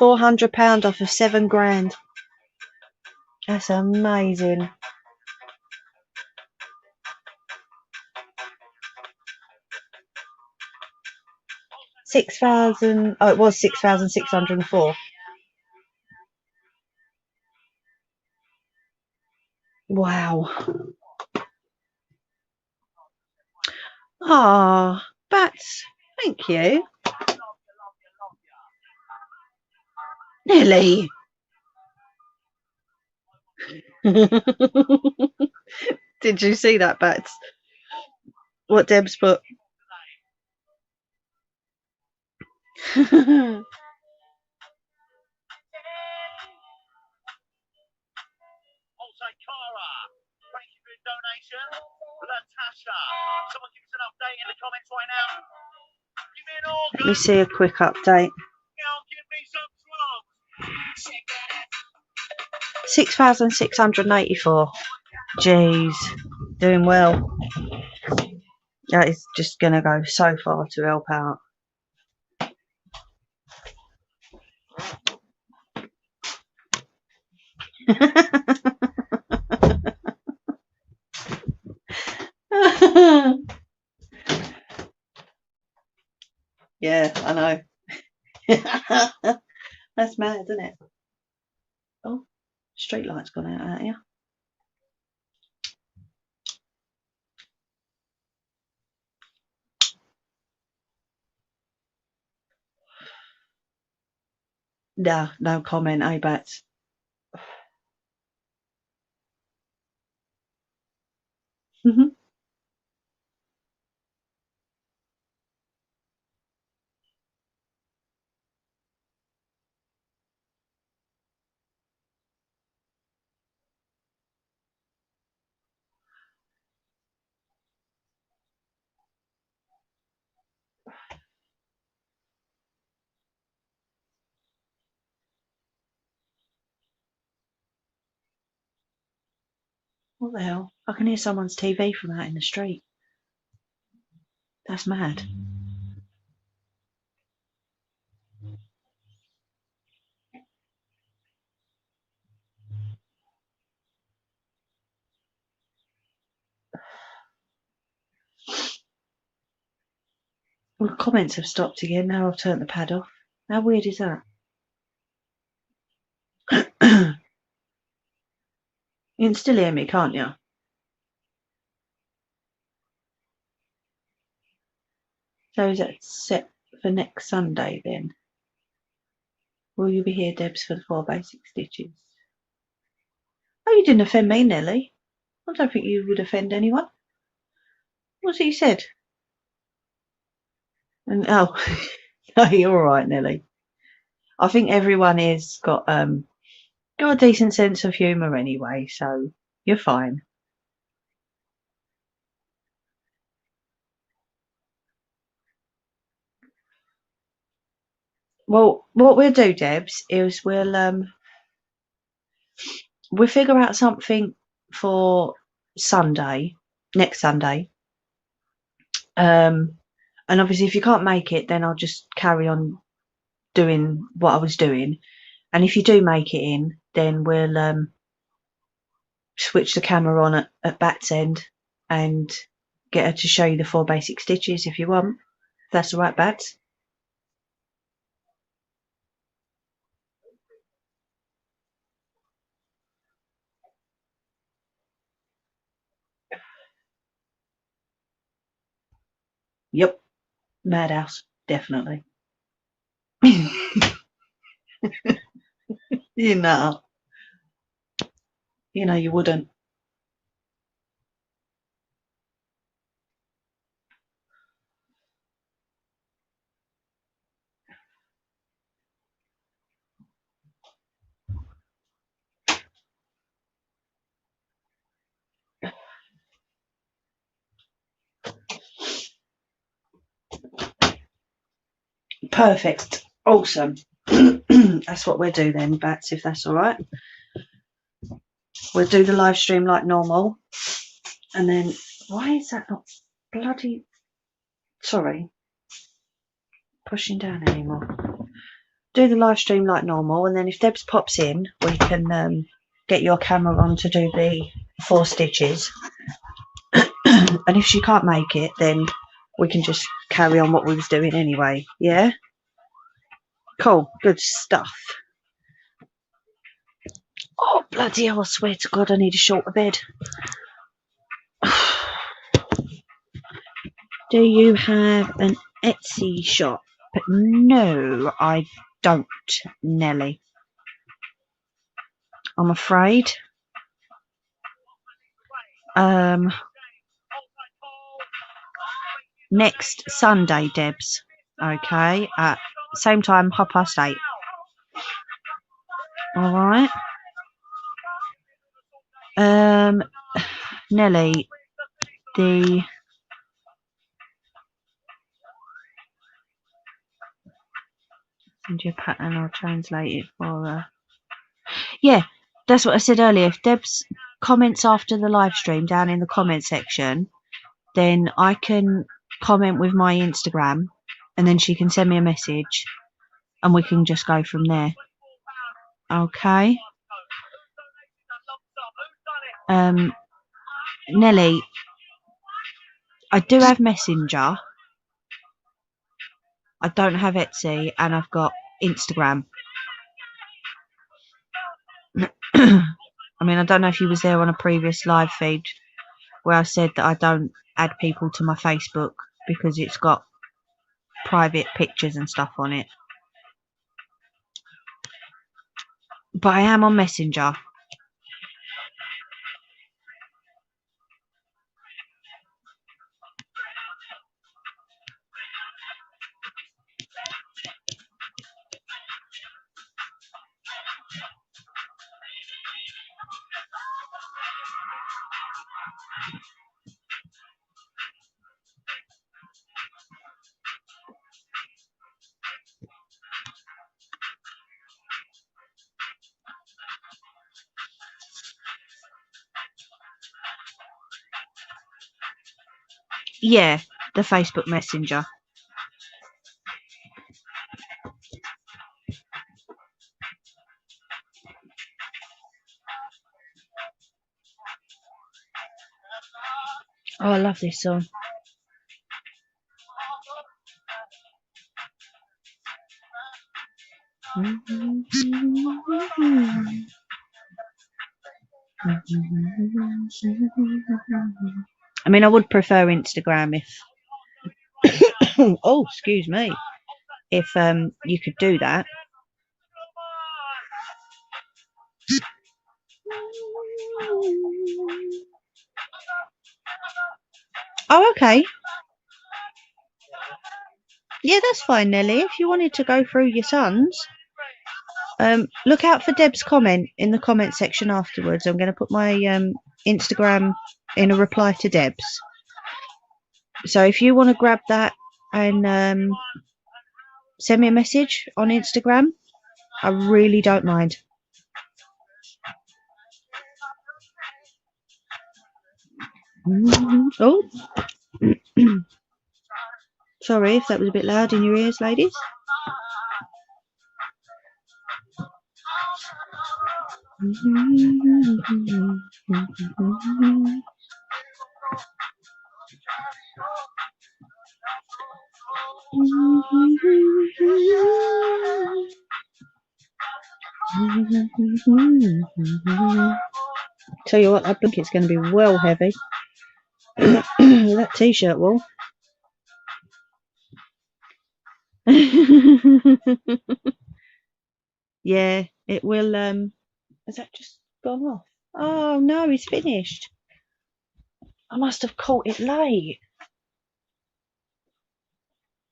£400 off of 7 grand. That's amazing. £6,000. Oh, it was 6,604. Wow. Ah, Bats, thank you. Nelly. Did you see that, Bats? What Deb's put? Let me see a quick update. 6,684. Jeez, doing well. That is just going to go so far to help out. Yeah, I know. That's mad, isn't it? Oh, street light's gone out here. Nah, no comment, eh, Bats? What the hell? I can hear someone's TV from out in the street. That's mad. Well, the comments have stopped again. Now I've turned the pad off. How weird is that? You can still hear me, can't you? So is that set for next Sunday then? Will you be here, Debs, for the 4 basic stitches? Oh, you didn't offend me, Nelly. I don't think you would offend anyone. What's it you said? And oh, no, you're all right, Nelly. I think everyone has got a decent sense of humour anyway, so you're fine. Well, what we'll do, Debs, is we'll figure out something for Sunday, next Sunday. And obviously, if you can't make it, then I'll just carry on doing what I was doing. And if you do make it in, then we'll switch the camera on at Bat's end and get her to show you the 4 basic stitches if you want. If that's all right, Bats. Madhouse, definitely. You know you wouldn't. Perfect. Awesome. That's what we'll do then, Bats, if that's all right. We'll do the live stream like normal. And then, why is that not bloody... Sorry. Pushing down anymore. Do the live stream like normal. And then if Debs pops in, we can get your camera on to do the 4 stitches. And if she can't make it, then we can just carry on what we was doing anyway. Yeah? Cool. Good stuff. Oh, bloody hell, I swear to God, I need a shorter bed. Do you have an Etsy shop? But no, I don't, Nelly. I'm afraid. Next Sunday, Debs. Okay, at same time, 8:30. All right. Nelly, send you a pattern. I'll translate it for her. Yeah, that's what I said earlier. If Debs comments after the live stream down in the comment section, then I can comment with my Instagram, and then she can send me a message, and we can just go from there. Okay. Nelly, I do have Messenger. I don't have Etsy, and I've got Instagram. I mean, I don't know if you was there on a previous live feed where I said that I don't add people to my Facebook because it's got private pictures and stuff on it. But I am on Messenger. Yeah, the Facebook Messenger. Oh, I love this song. I mean, I would prefer Instagram if oh, excuse me, if you could do that. Oh, okay. Yeah, that's fine, Nelly. If you wanted to go through your sons, look out for Deb's comment in the comment section afterwards. I'm going to put my Instagram in a reply to Deb's. So if you want to grab that and send me a message on Instagram, I really don't mind. Oh, sorry if that was a bit loud in your ears, ladies. Tell you what, I think it's going to be well heavy. That t-shirt will. Yeah, it will. Has that just gone off? Oh no, it's finished. I must have caught it late.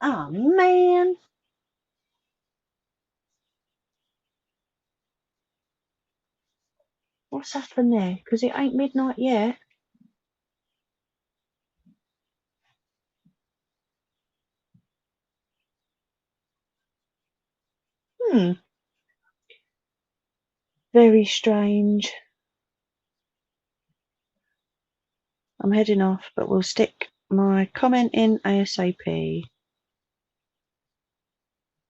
Oh man. What's happened there? Because it ain't midnight yet. Hmm. Very strange. I'm heading off, but we'll stick my comment in ASAP.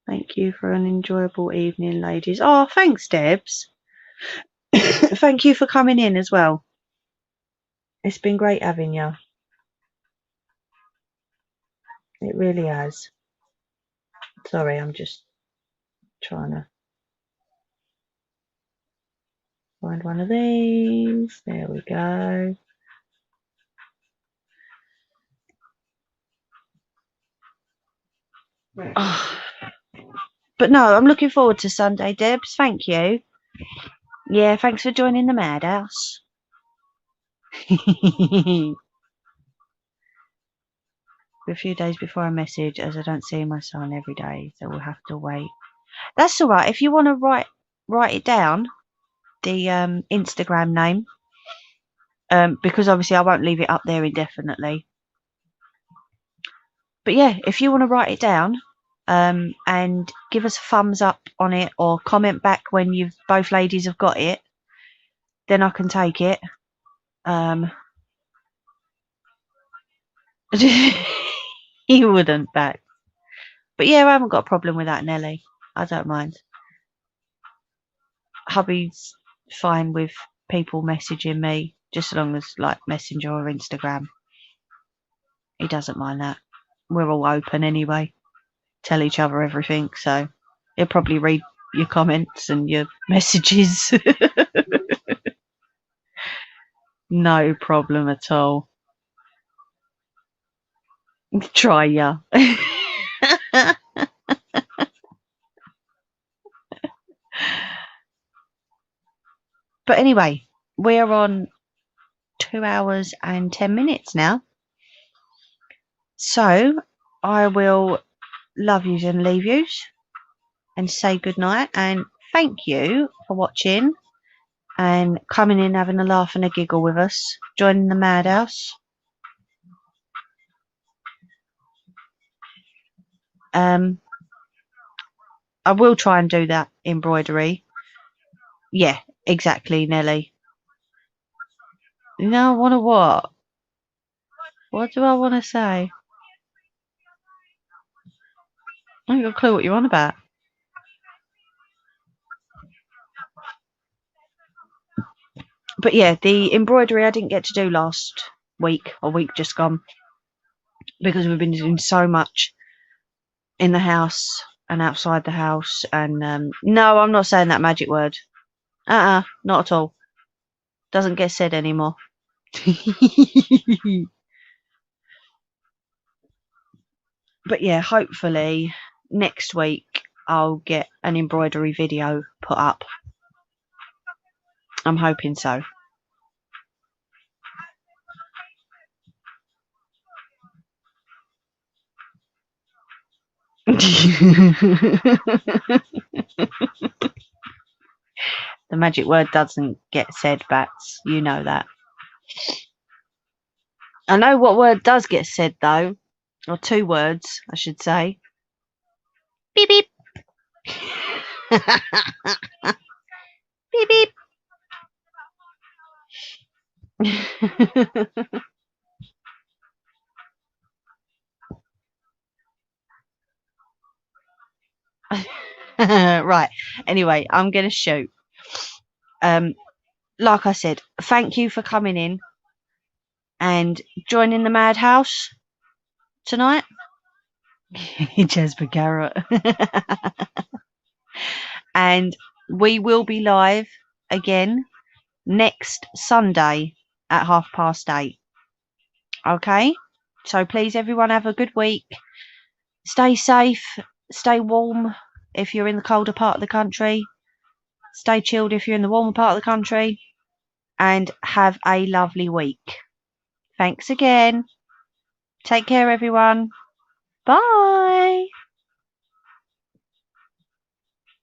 Thank you for an enjoyable evening, ladies. Oh, thanks, Debs. Thank you for coming in as well. It's been great having you. It really has. Sorry, I'm just trying to find one of these. There we go. Oh. But no, I'm looking forward to Sunday, Debs. Thank you. Yeah, thanks for joining the madhouse. A few days before I message, as I don't see my son every day, so we'll have to wait. That's all right. If you want to write it down, the Instagram name, because obviously I won't leave it up there indefinitely. But yeah, if you want to write it down, and give us a thumbs up on it or comment back when you've both ladies have got it, then I can take it. He wouldn't back. But yeah, I haven't got a problem with that, Nelly. I don't mind. Hubby's fine with people messaging me, just as long as like Messenger or Instagram. He doesn't mind that. We're all open anyway. Tell each other everything, so he'll probably read your comments and your messages. No problem at all. Try ya. But anyway, we're on 2 hours and 10 minutes now. So I will love yous and leave yous and say good night and thank you for watching and coming in, having a laugh and a giggle with us, joining the madhouse. I will try and do that embroidery. Yeah, exactly, Nelly. No, I want to what? What do I want to say? I ain't got a clue what you're on about. But yeah, the embroidery I didn't get to do last week or week just gone because we've been doing so much in the house and outside the house. And no, I'm not saying that magic word. Not at all. Doesn't get said anymore. But yeah, hopefully next week I'll get an embroidery video put up. I'm hoping so. The magic word doesn't get said, Bats. You know that. I know what word does get said, though. Or 2 words, I should say. Beep, beep. Beep, beep. Right. Anyway, I'm going to shoot. Like I said, thank you for coming in and joining the madhouse tonight. Jasper Garrett. And we will be live again next Sunday at 8:30. Okay? So please, everyone, have a good week. Stay safe. stay warm if you're in the colder part of the country. Stay chilled if you're in the warmer part of the country. And have a lovely week. Thanks again. Take care, everyone. Bye.